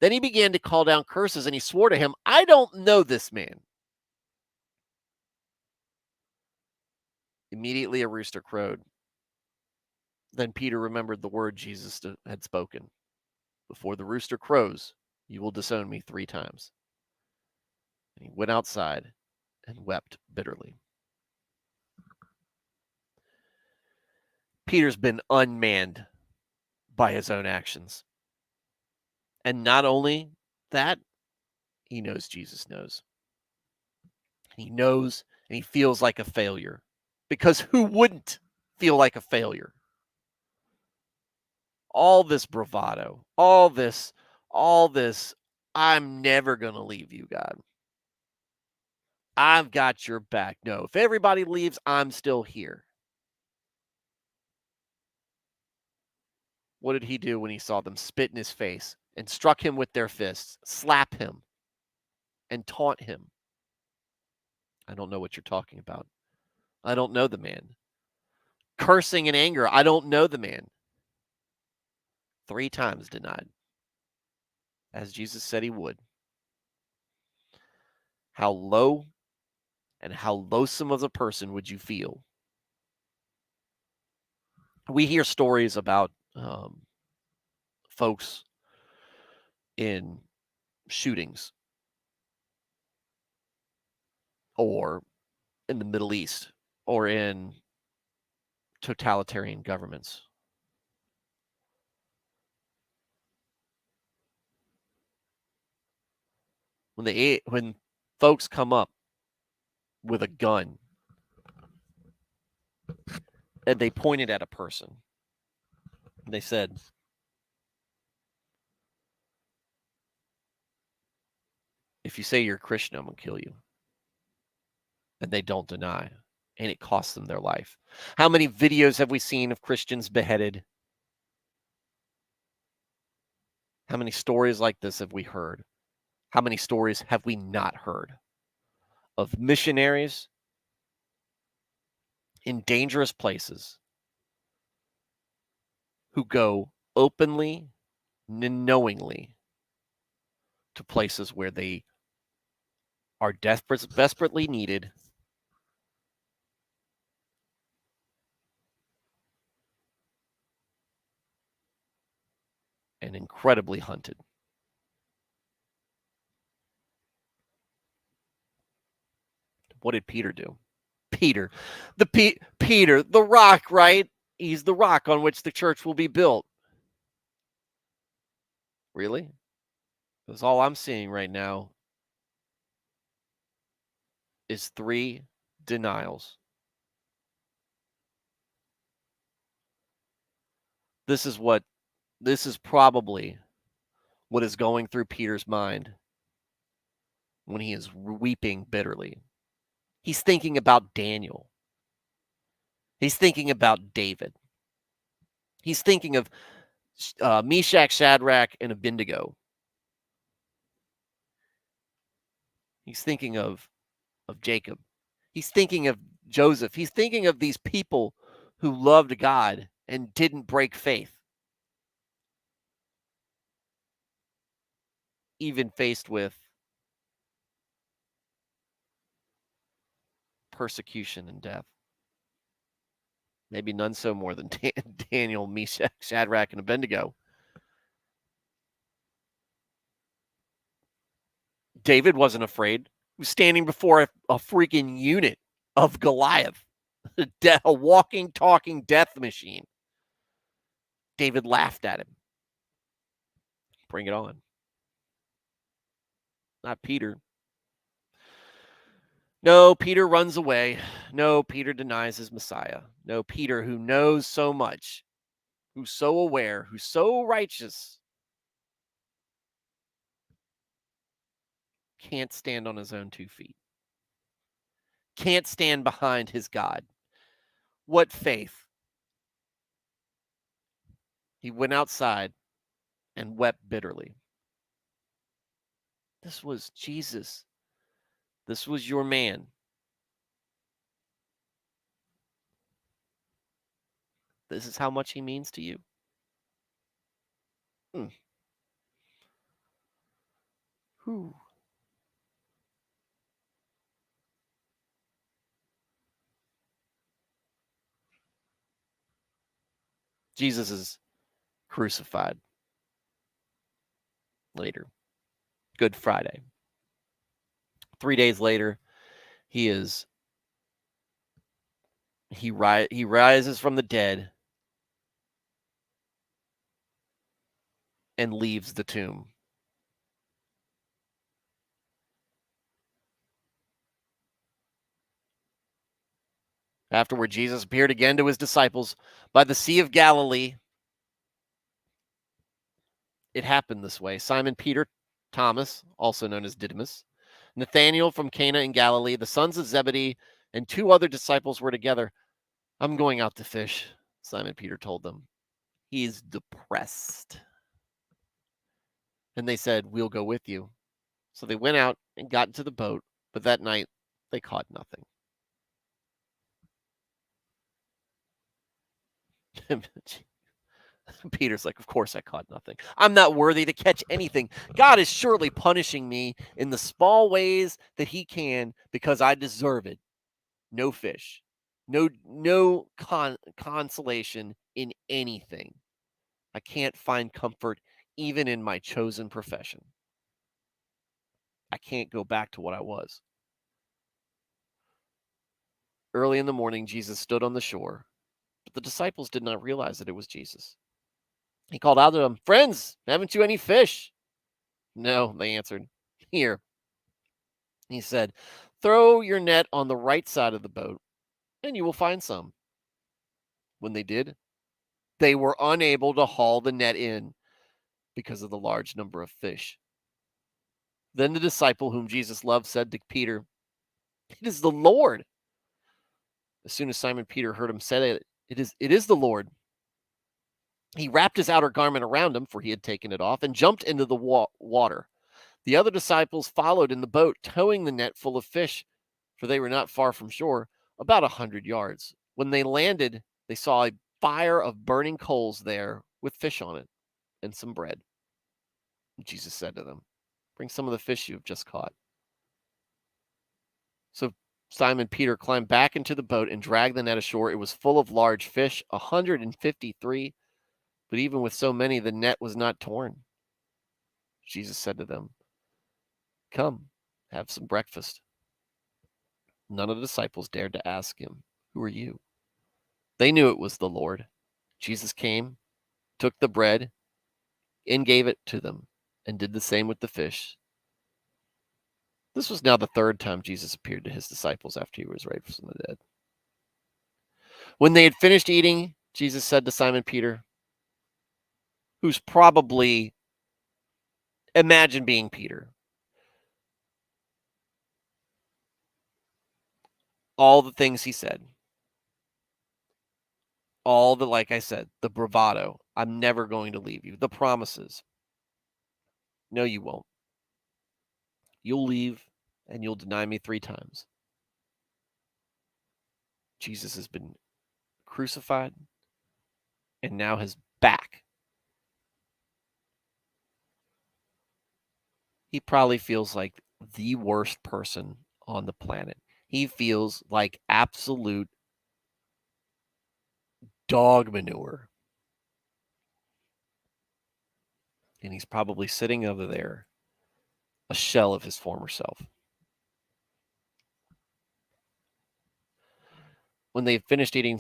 Then he began to call down curses and he swore to him, "I don't know this man." Immediately a rooster crowed. Then Peter remembered the word Jesus had spoken. "Before the rooster crows, you will disown me 3 times." And he went outside and wept bitterly. Peter's been unmanned by his own actions. And not only that, he knows Jesus knows. He knows and he feels like a failure. Because who wouldn't feel like a failure? All this bravado, all this, I'm never going to leave you, God. I've got your back. No, if everybody leaves, I'm still here. What did he do when he saw them spit in his face and struck him with their fists, slap him, and taunt him? I don't know what you're talking about. I don't know the man. Cursing in anger, I don't know the man. 3 times denied, as Jesus said he would. How low and how loathsome of a person would you feel? We hear stories about folks in shootings or in the Middle East or in totalitarian governments. When folks come up with a gun and they point it at a person, they said, "If you say you're a Christian, I'm going to kill you." And they don't deny. And it costs them their life. How many videos have we seen of Christians beheaded? How many stories like this have we heard? How many stories have we not heard of missionaries in dangerous places who go openly and knowingly to places where they are desperately needed and incredibly hunted? What did Peter do? Peter, the rock, right? He's the rock on which the church will be built. Really? Because all I'm seeing right now is 3 denials. This is probably what is going through Peter's mind when he is weeping bitterly. He's thinking about Daniel. He's thinking about David. He's thinking of Meshach, Shadrach, and Abednego. He's thinking of Jacob. He's thinking of Joseph. He's thinking of these people who loved God and didn't break faith, even faced with persecution and death. Maybe none so more than Daniel, Meshach, Shadrach, and Abednego. David wasn't afraid. He was standing before a freaking unit of Goliath, a walking, talking death machine. David laughed at him. Bring it on. Not Peter. No, Peter runs away. No, Peter denies his Messiah. No, Peter, who knows so much, who's so aware, who's so righteous, can't stand on his own 2 feet, can't stand behind his God. What faith? He went outside and wept bitterly. This was Jesus. This was your man. This is how much he means to you. Whew. Jesus is crucified later. Good Friday. 3 days later, he rises from the dead and leaves the tomb. Afterward, Jesus appeared again to his disciples by the Sea of Galilee. It happened this way. Simon Peter, Thomas, also known as Didymus, Nathanael from Cana in Galilee, the sons of Zebedee, and 2 other disciples were together. I'm going out to fish, Simon Peter told them. He's depressed. And they said, we'll go with you. So they went out and got into the boat, but that night they caught nothing. Peter's like, of course I caught nothing. I'm not worthy to catch anything. God is surely punishing me in the small ways that he can because I deserve it. No fish. No consolation in anything. I can't find comfort even in my chosen profession. I can't go back to what I was. Early in the morning, Jesus stood on the shore, but the disciples did not realize that it was Jesus. He called out to them, friends, haven't you any fish? No, they answered. Here, he said, throw your net on the right side of the boat, and you will find some. When they did, they were unable to haul the net in because of the large number of fish. Then the disciple whom Jesus loved said to Peter, it is the Lord. As soon as Simon Peter heard him say it is the Lord. He wrapped his outer garment around him, for he had taken it off, and jumped into the water. The other disciples followed in the boat, towing the net full of fish, for they were not far from shore, about 100 yards. When they landed, they saw a fire of burning coals there with fish on it and some bread. Jesus said to them, bring some of the fish you have just caught. So Simon Peter climbed back into the boat and dragged the net ashore. It was full of large fish, 153, but even with so many, the net was not torn. Jesus said to them, come, have some breakfast. None of the disciples dared to ask him, who are you? They knew it was the Lord. Jesus came, took the bread, and gave it to them, and did the same with the fish. This was now the 3rd time Jesus appeared to his disciples after he was raised from the dead. When they had finished eating, Jesus said to Simon Peter, who's probably, imagine being Peter, all the things he said, all the, like I said, the bravado, I'm never going to leave you, the promises. No, you won't. You'll leave and you'll deny me 3 times. Jesus has been crucified and now his back. He probably feels like the worst person on the planet. He feels like absolute dog manure. And he's probably sitting over there, a shell of his former self. When they had finished eating,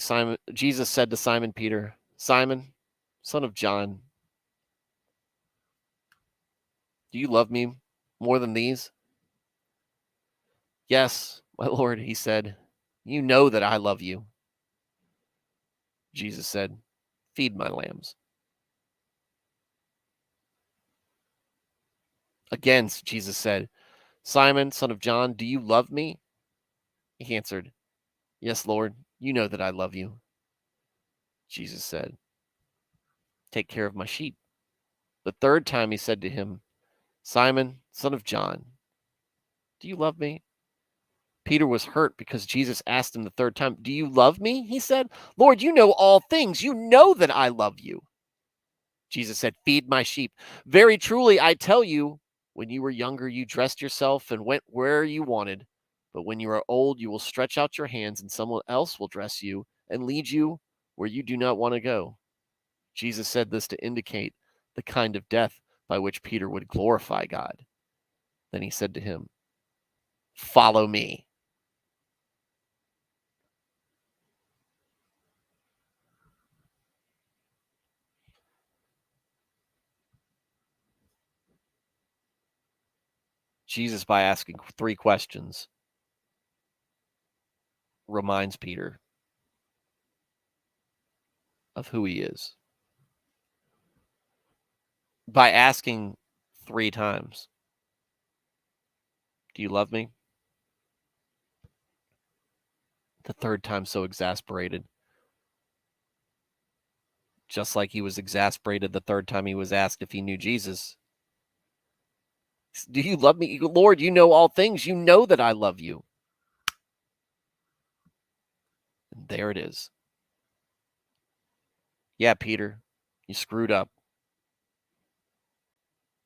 Jesus said to Simon Peter, Simon, son of John, do you love me more than these? Yes, my Lord, he said. You know that I love you. Jesus said, feed my lambs. Again, Jesus said, Simon, son of John, do you love me? He answered, Yes, Lord, you know that I love you. Jesus said, Take care of my sheep. The third time he said to him, Simon, son of John, do you love me? Peter was hurt because Jesus asked him the third time, Do you love me? He said, Lord, you know all things. You know that I love you. Jesus said, Feed my sheep. Very truly, I tell you, when you were younger, you dressed yourself and went where you wanted. But when you are old, you will stretch out your hands, and someone else will dress you and lead you where you do not want to go. Jesus said this to indicate the kind of death by which Peter would glorify God. Then he said to him, Follow me. Jesus, by asking 3 questions, reminds Peter of who he is. By asking 3 times, Do you love me? The third time, so exasperated, just like he was exasperated the third time he was asked if he knew Jesus. Do you love me? Lord, you know all things. You know that I love you. And there it is. Yeah, Peter, you screwed up.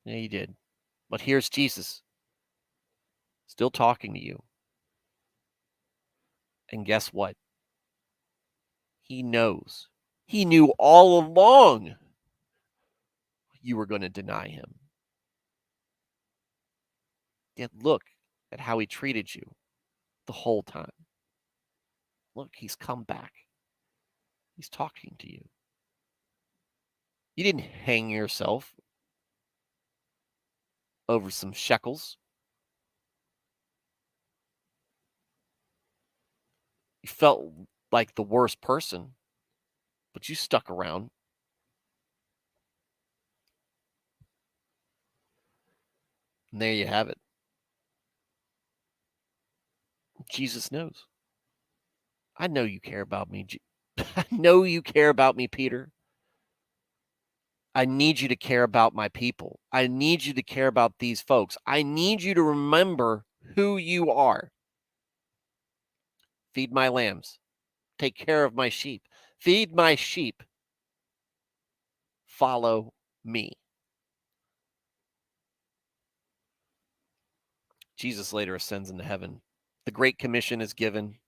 Yeah, you did. But here's Jesus, still talking to you. And guess what? He knows. He knew all along you were going to deny him. Yet look at how he treated you the whole time. Look, he's come back. He's talking to you. You didn't hang yourself over some shekels. You felt like the worst person, but you stuck around. And there you have it. Jesus knows. I know you care about me. I know you care about me, Peter. I need you to care about my people. I need you to care about these folks. I need you to remember who you are. Feed my lambs. Take care of my sheep. Feed my sheep. Follow me. Jesus later ascends into heaven. The Great Commission is given,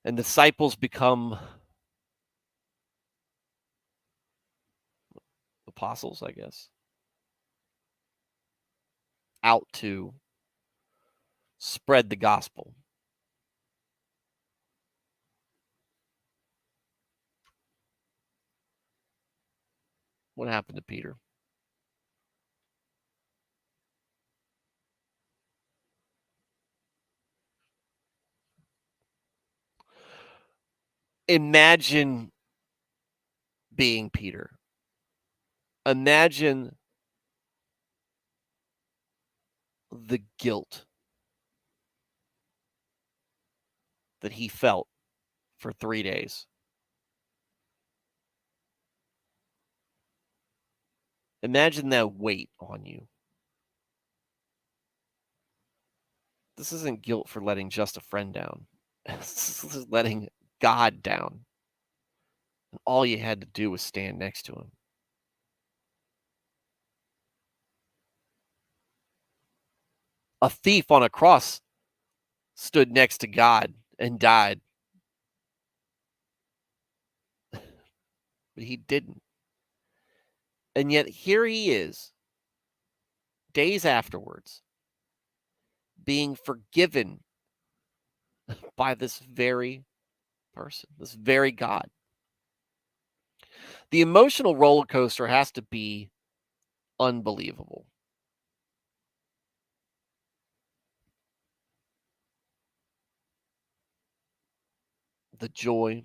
and disciples become apostles, I guess, out to spread the gospel. What happened to Peter? Imagine being Peter. Imagine the guilt that he felt for 3 days. Imagine that weight on you. This isn't guilt for letting just a friend down. This is letting God down. And all you had to do was stand next to him. A thief on a cross stood next to God and died, but he didn't. And yet here he is, days afterwards, being forgiven by this very person, this very God. The emotional roller coaster has to be unbelievable. The joy,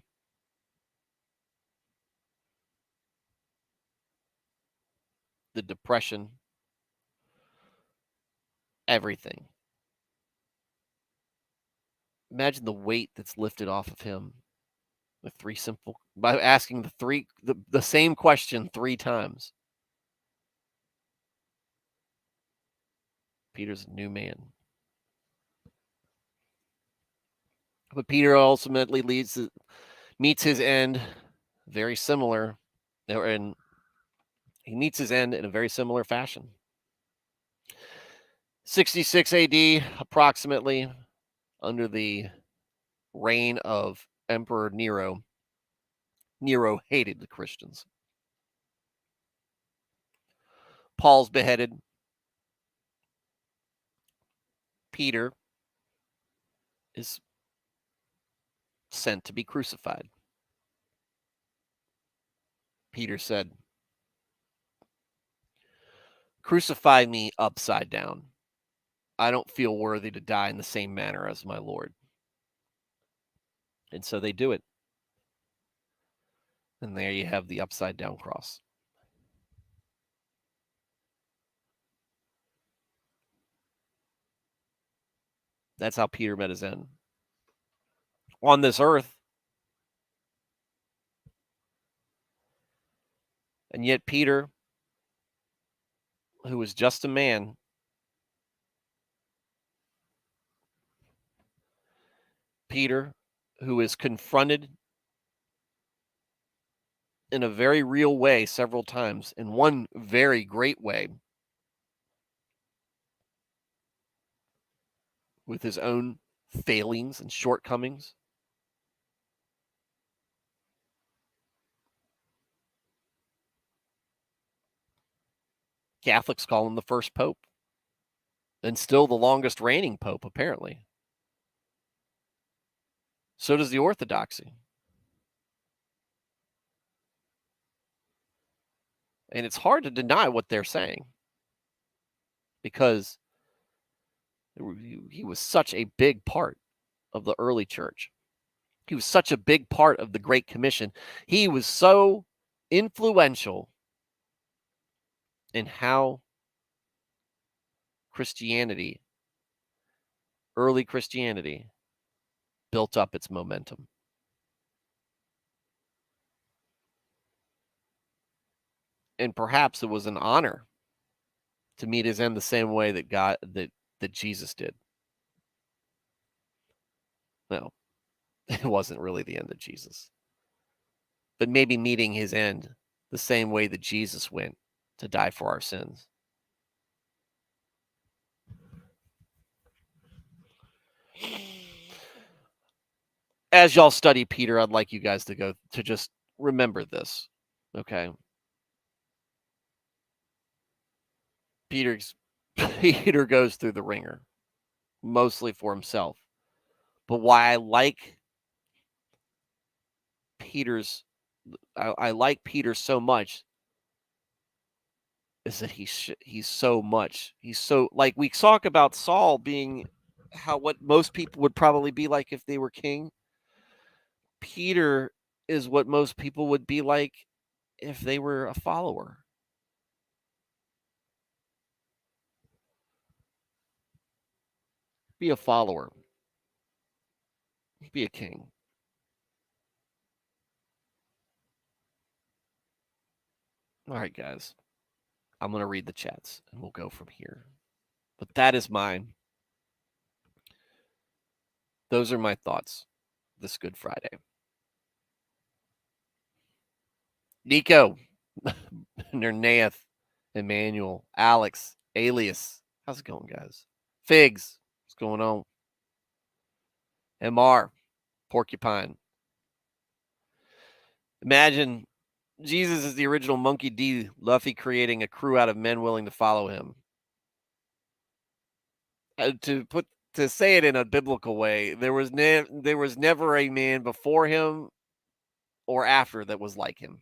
the depression, everything. Imagine the weight that's lifted off of him with by asking the same question 3 times. Peter's a new man. But Peter ultimately meets his end very similar, and he meets his end in a very similar fashion. 66 AD, approximately, under the reign of Emperor Nero. Nero hated the Christians. Paul's beheaded. Peter is sent to be crucified. Peter said, "Crucify me upside down. I don't feel worthy to die in the same manner as my Lord." And so they do it. And there you have the upside down cross. That's how Peter met his end. On this earth. And yet Peter, who was just a man, Peter, who is confronted in a very real way several times, in one very great way, with his own failings and shortcomings. Catholics call him the first pope, and still the longest reigning pope, apparently. So does the Orthodoxy. And it's hard to deny what they're saying, because he was such a big part of the early church. He was such a big part of the Great Commission. He was so influential in how Christianity, early Christianity, built up its momentum. And perhaps it was an honor to meet his end the same way that Jesus did. No, it wasn't really the end of Jesus. But maybe meeting his end the same way that Jesus went to die for our sins. As y'all study Peter, I'd like you guys to just remember this, okay? Peter goes through the ringer, mostly for himself. But why I like I like Peter so much is that he's so, like, we talk about Saul being what most people would probably be like if they were king. Peter is what most people would be like if they were a follower. Be a follower. Be a king. All right, guys. I'm going to read the chats and we'll go from here. But that is mine. Those are my thoughts this Good Friday. Nico, Nernaeth, Emmanuel, Alex, Alias. How's it going, guys? Figs, what's going on? MR, Porcupine. Imagine Jesus is the original Monkey D. Luffy creating a crew out of men willing to follow him. To say it in a biblical way, there was never a man before him or after that was like him.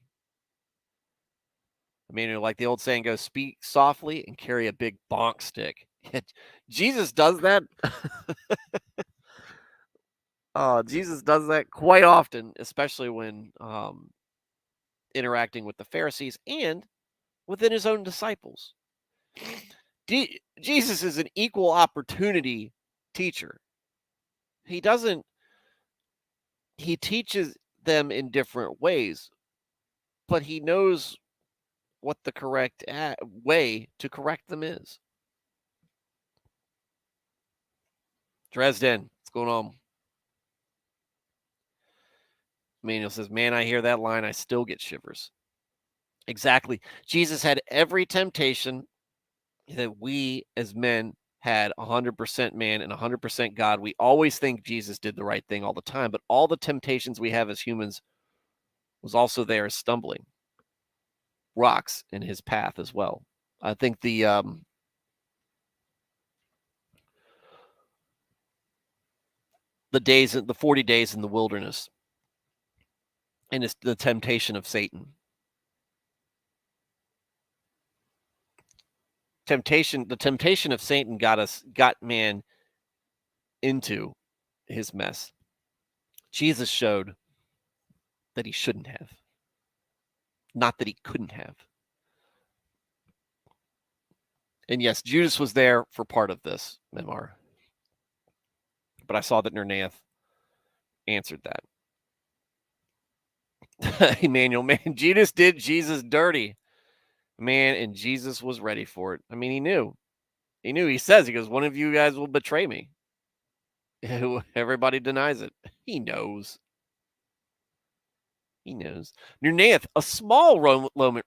I mean, like the old saying goes, speak softly and carry a big bonk stick. Jesus does that. Jesus does that quite often, especially when interacting with the Pharisees and within his own disciples. Jesus is an equal opportunity teacher. He teaches them in different ways, but he knows what the correct way to correct them is. Dresden, what's going on? Manuel says, man, I hear that line, I still get shivers. Exactly. Jesus had every temptation that we as men had, 100% man and 100% God. We always think Jesus did the right thing all the time, but all the temptations we have as humans was also there as stumbling rocks in his path as well. I think the 40 days in the wilderness and it's the temptation of Satan. The temptation of Satan got man into his mess. Jesus showed that he shouldn't have, not that he couldn't have. And yes, Judas was there for part of this, Memar. But I saw that Nernath answered that. Emmanuel, man, Judas did Jesus dirty. Man, and Jesus was ready for it. I mean, he knew. He knew. He says, he goes, one of you guys will betray me. Everybody denies it. He knows. He knows. Nernath, a small Roman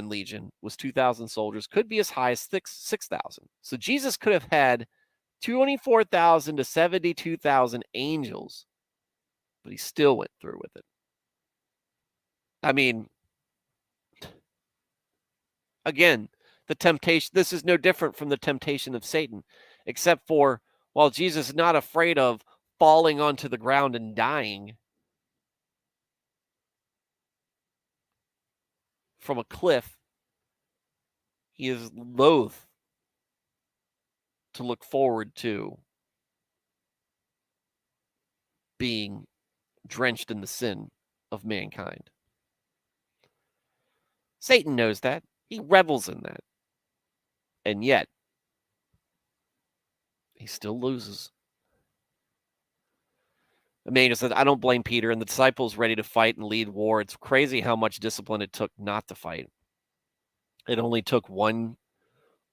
legion was 2,000 soldiers, could be as high as 6,000. So Jesus could have had 24,000 to 72,000 angels, but he still went through with it. I mean, again, the temptation, this is no different from the temptation of Satan, except for while Jesus is not afraid of falling onto the ground and dying from a cliff, he is loath to look forward to being drenched in the sin of mankind. Satan knows that. He revels in that. And yet, he still loses. Emmanuel said, I don't blame Peter and the disciples ready to fight and lead war. It's crazy how much discipline it took not to fight. It only took one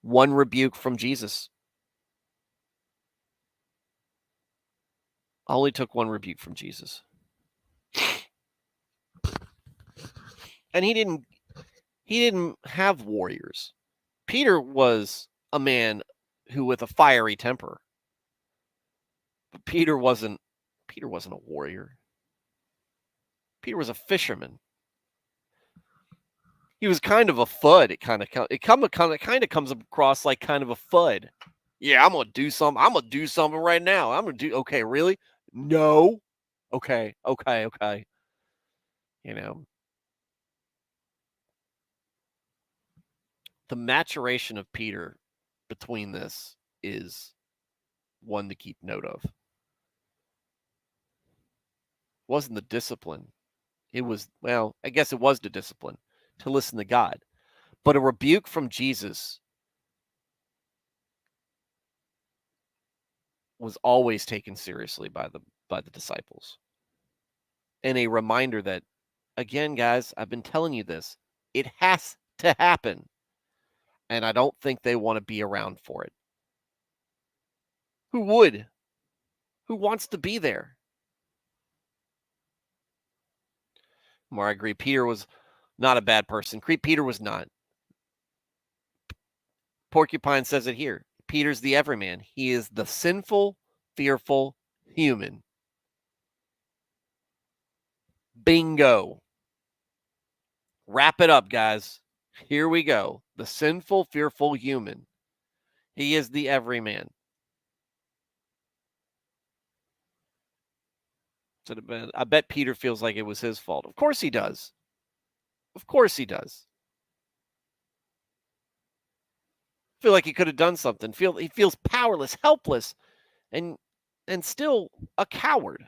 rebuke from Jesus. Only took one rebuke from Jesus. And he didn't have warriors. Peter was a man who with a fiery temper. But Peter wasn't a warrior. Peter was a fisherman. He was kind of a fud. It kind of comes across like kind of a fud. Yeah, I'm gonna do something. I'm gonna do something right now. I'm gonna do. Okay, really? No. Okay. You know, the maturation of Peter between this is one to keep note of. It wasn't the discipline. It was, well, I guess it was the discipline to listen to God. But a rebuke from Jesus was always taken seriously by the disciples. And a reminder that, again, guys, I've been telling you this. It has to happen. And I don't think they want to be around for it. Who would? Who wants to be there? More, I agree. Peter was not a bad person. Peter was not. Porcupine says it here. Peter's the everyman. He is the sinful, fearful human. Bingo. Wrap it up, guys. Here we go. The sinful, fearful human. He is the everyman. I bet Peter feels like it was his fault. Of course he does. Of course he does. Feel like he could have done something. He feels powerless, helpless, and still a coward.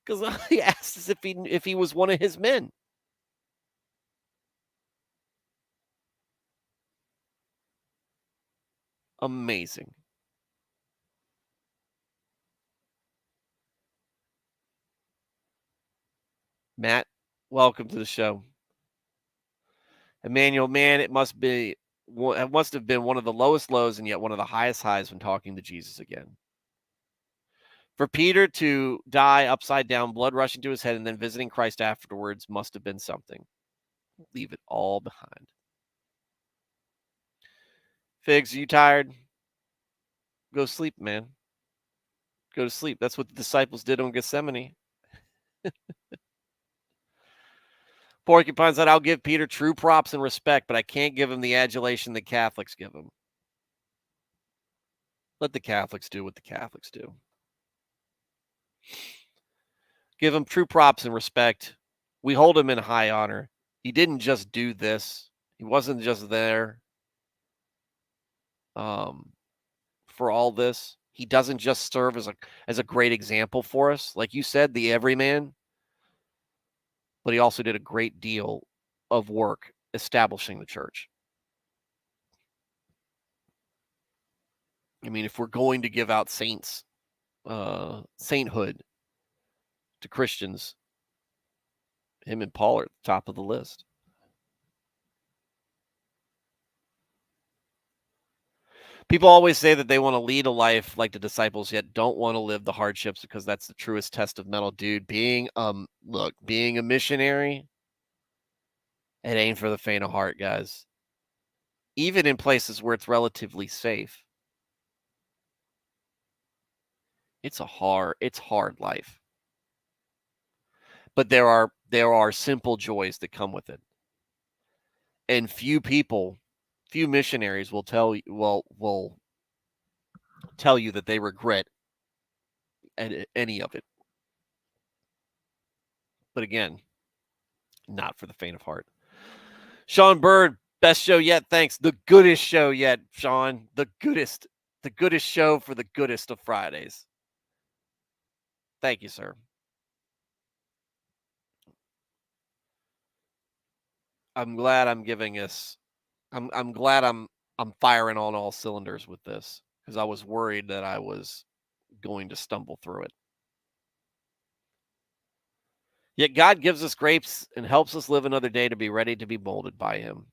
Because he asked us if he was one of his men. Amazing. Matt, welcome to the show. Emmanuel, man, it must have been one of the lowest lows and yet one of the highest highs when talking to Jesus again. For Peter to die upside down, blood rushing to his head, and then visiting Christ afterwards must have been something. Leave it all behind. Figs, are you tired? Go sleep, man. Go to sleep. That's what the disciples did in Gethsemane. Porcupine said, I'll give Peter true props and respect, but I can't give him the adulation that Catholics give him. Let the Catholics do what the Catholics do. Give him true props and respect. We hold him in high honor. He didn't just do this. He wasn't just there for all this. He doesn't just serve as a great example for us, like you said, the everyman, but he also did a great deal of work establishing the church. I mean, if we're going to give out saints, sainthood to Christians, him and Paul are at the top of the list. People always say that they want to lead a life like the disciples, yet don't want to live the hardships because that's the truest test of metal, dude. Being a missionary, it ain't for the faint of heart, guys. Even in places where it's relatively safe, it's hard life. But there are simple joys that come with it, and few missionaries will tell you that they regret any of it. But again, not for the faint of heart. Sean Bird, best show yet. Thanks. The goodest show yet, Sean. The goodest show for the goodest of Fridays. Thank you, sir. I'm glad I'm giving us. I'm glad I'm firing on all cylinders with this because I was worried that I was going to stumble through it. Yet God gives us grapes and helps us live another day to be ready to be molded by him.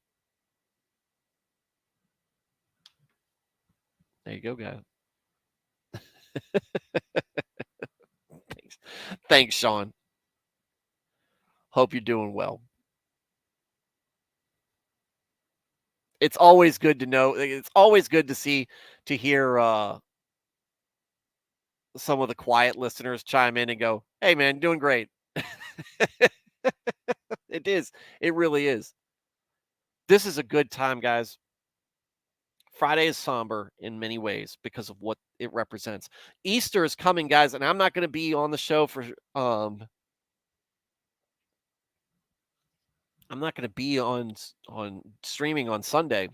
There you go, guys. Thanks, Sean. Hope you're doing well. It's always good to know. It's always good to hear some of the quiet listeners chime in and go, "Hey, man, doing great." It is. It really is. This is a good time, guys. Friday is somber in many ways because of what it represents. Easter is coming, guys, and I'm not going to be on the show for I'm not going to be on streaming on Sunday.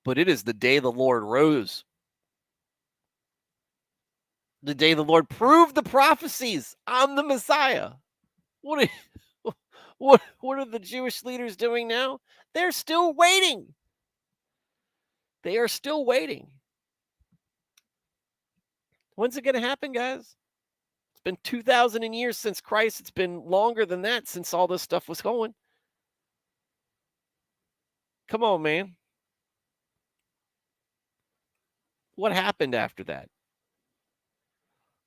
But it is the day the Lord rose. The day the Lord proved the prophecies. I'm the Messiah. What are the Jewish leaders doing now? They're still waiting. They are still waiting. When's it going to happen, guys? It's been 2,000 years since Christ. It's been longer than that since all this stuff was going. Come on, man. What happened after that?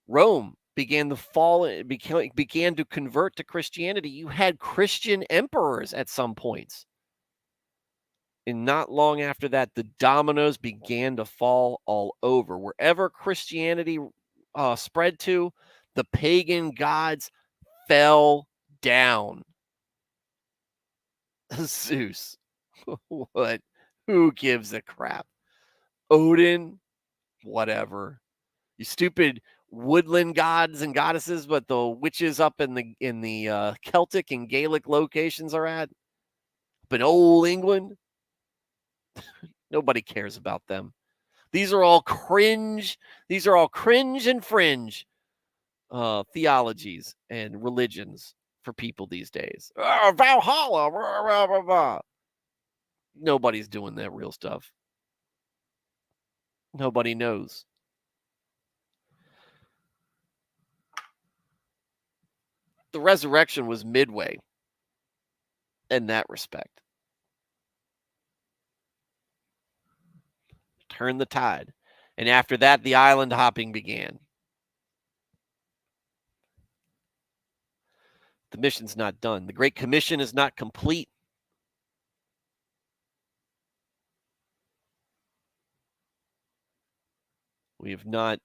Rome began to fall, began to convert to Christianity. You had Christian emperors at some points. And not long after that, the dominoes began to fall all over. Wherever Christianity spread to, the pagan gods fell down. Zeus. What? Who gives a crap? Odin? Whatever. You stupid woodland gods and goddesses, but the witches up in the Celtic and Gaelic locations are at. But old England, nobody cares about them. These are all cringe. These are all cringe and fringe theologies and religions for people these days. Valhalla. Blah, blah, blah. Nobody's doing that real stuff. Nobody knows. The resurrection was midway in that respect. Turn the tide. And after that, the island hopping began. The mission's not done. The Great Commission is not complete. We have not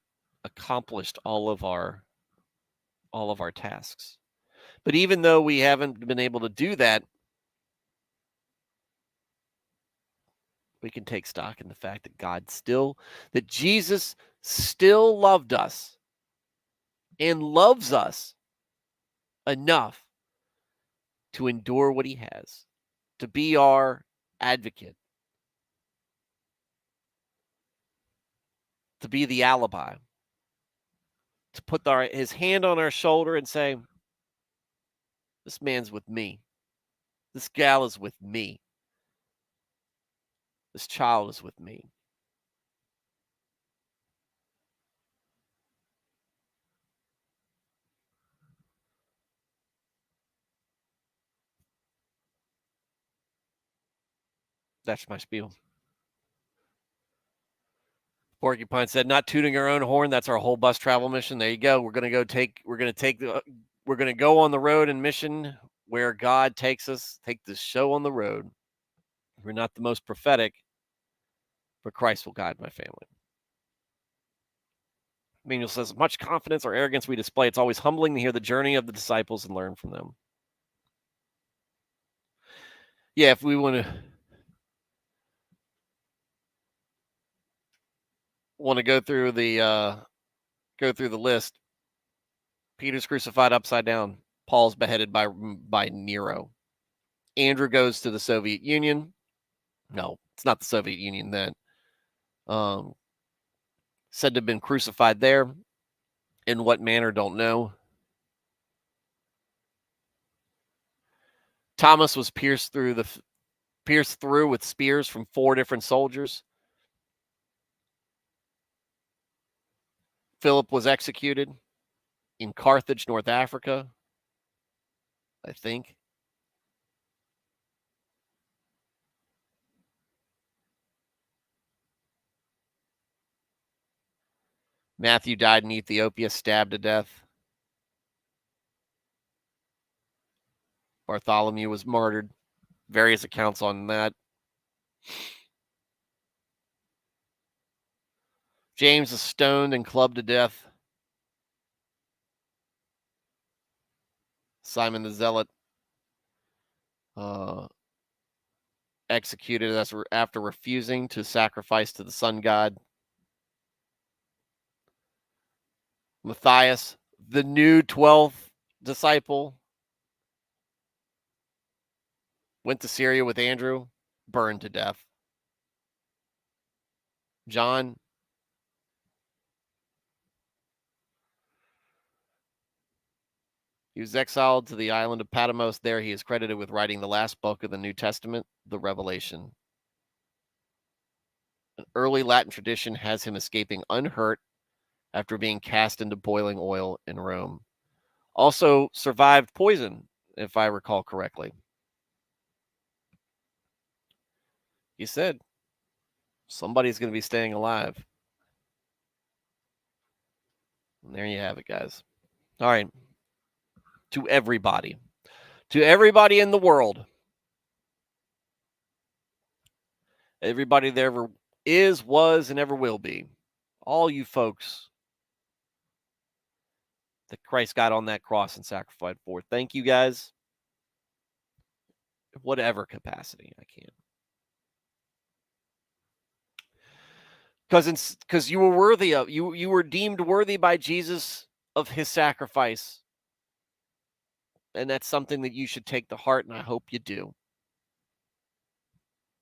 accomplished all of our tasks. But even though we haven't been able to do that, we can take stock in the fact that Jesus still loved us and loves us enough to endure what he has, to be our advocate, to be the alibi, to put his hand on our shoulder and say, this man's with me. This gal is with me. This child is with me. That's my spiel. Porcupine said, "Not tooting our own horn. That's our whole bus travel mission." There you go. We're gonna go on the road and mission where God takes us. Take this show on the road. We're not the most prophetic, but Christ will guide my family. Manuel says, much confidence or arrogance we display, it's always humbling to hear the journey of the disciples and learn from them. Yeah, if we want to go through the list, Peter's crucified upside down. Paul's beheaded by Nero. Andrew goes to the Soviet Union. No, it's not the Soviet Union then. Said to have been crucified there. In what manner, don't know. Thomas was pierced through with spears from 4 different soldiers. Philip was executed in Carthage, North Africa, I think. Matthew died in Ethiopia, stabbed to death. Bartholomew was martyred. Various accounts on that. James is stoned and clubbed to death. Simon the Zealot executed after refusing to sacrifice to the sun god. Matthias, the new 12th disciple, went to Syria with Andrew, burned to death. John, he was exiled to the island of Patmos. There he is credited with writing the last book of the New Testament, the Revelation. An early Latin tradition has him escaping unhurt after being cast into boiling oil in Rome. Also survived poison, if I recall correctly. He said, somebody's going to be staying alive. And there you have it, guys. All right. To everybody in the world, everybody there ever is, was, and ever will be, all you folks that Christ got on that cross and sacrificed for. Thank you, guys. Whatever capacity I can. Because you were worthy of, you were deemed worthy by Jesus of his sacrifice. And that's something that you should take to heart, and I hope you do.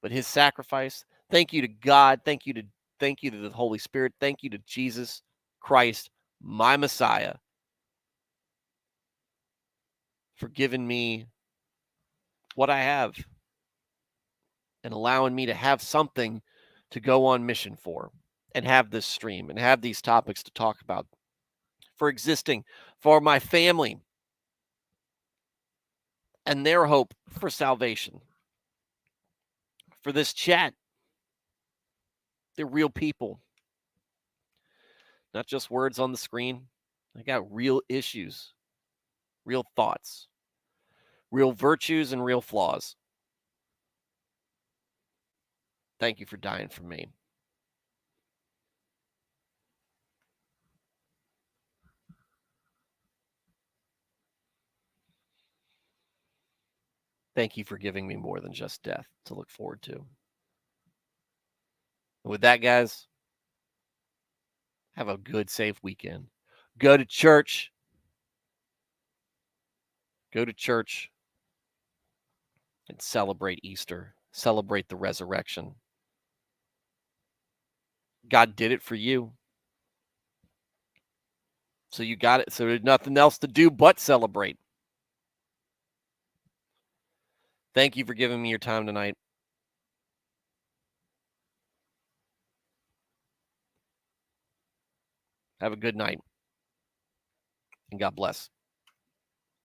But his sacrifice, thank you to God, thank you to the Holy Spirit, thank you to Jesus Christ, my Messiah, for giving me what I have and allowing me to have something to go on mission for. and have this stream and have these topics to talk about, for existing, for my family and their hope for salvation, for this chat. They're real people, not just words on the screen. They got real issues, real thoughts, real virtues, and real flaws. Thank you for dying for me. Thank you for giving me more than just death to look forward to. And with that, guys, have a good, safe weekend. Go to church. Go to church and celebrate Easter. Celebrate the resurrection. God did it for you. So you got it. So there's nothing else to do but celebrate. Thank you for giving me your time tonight. Have a good night. And God bless.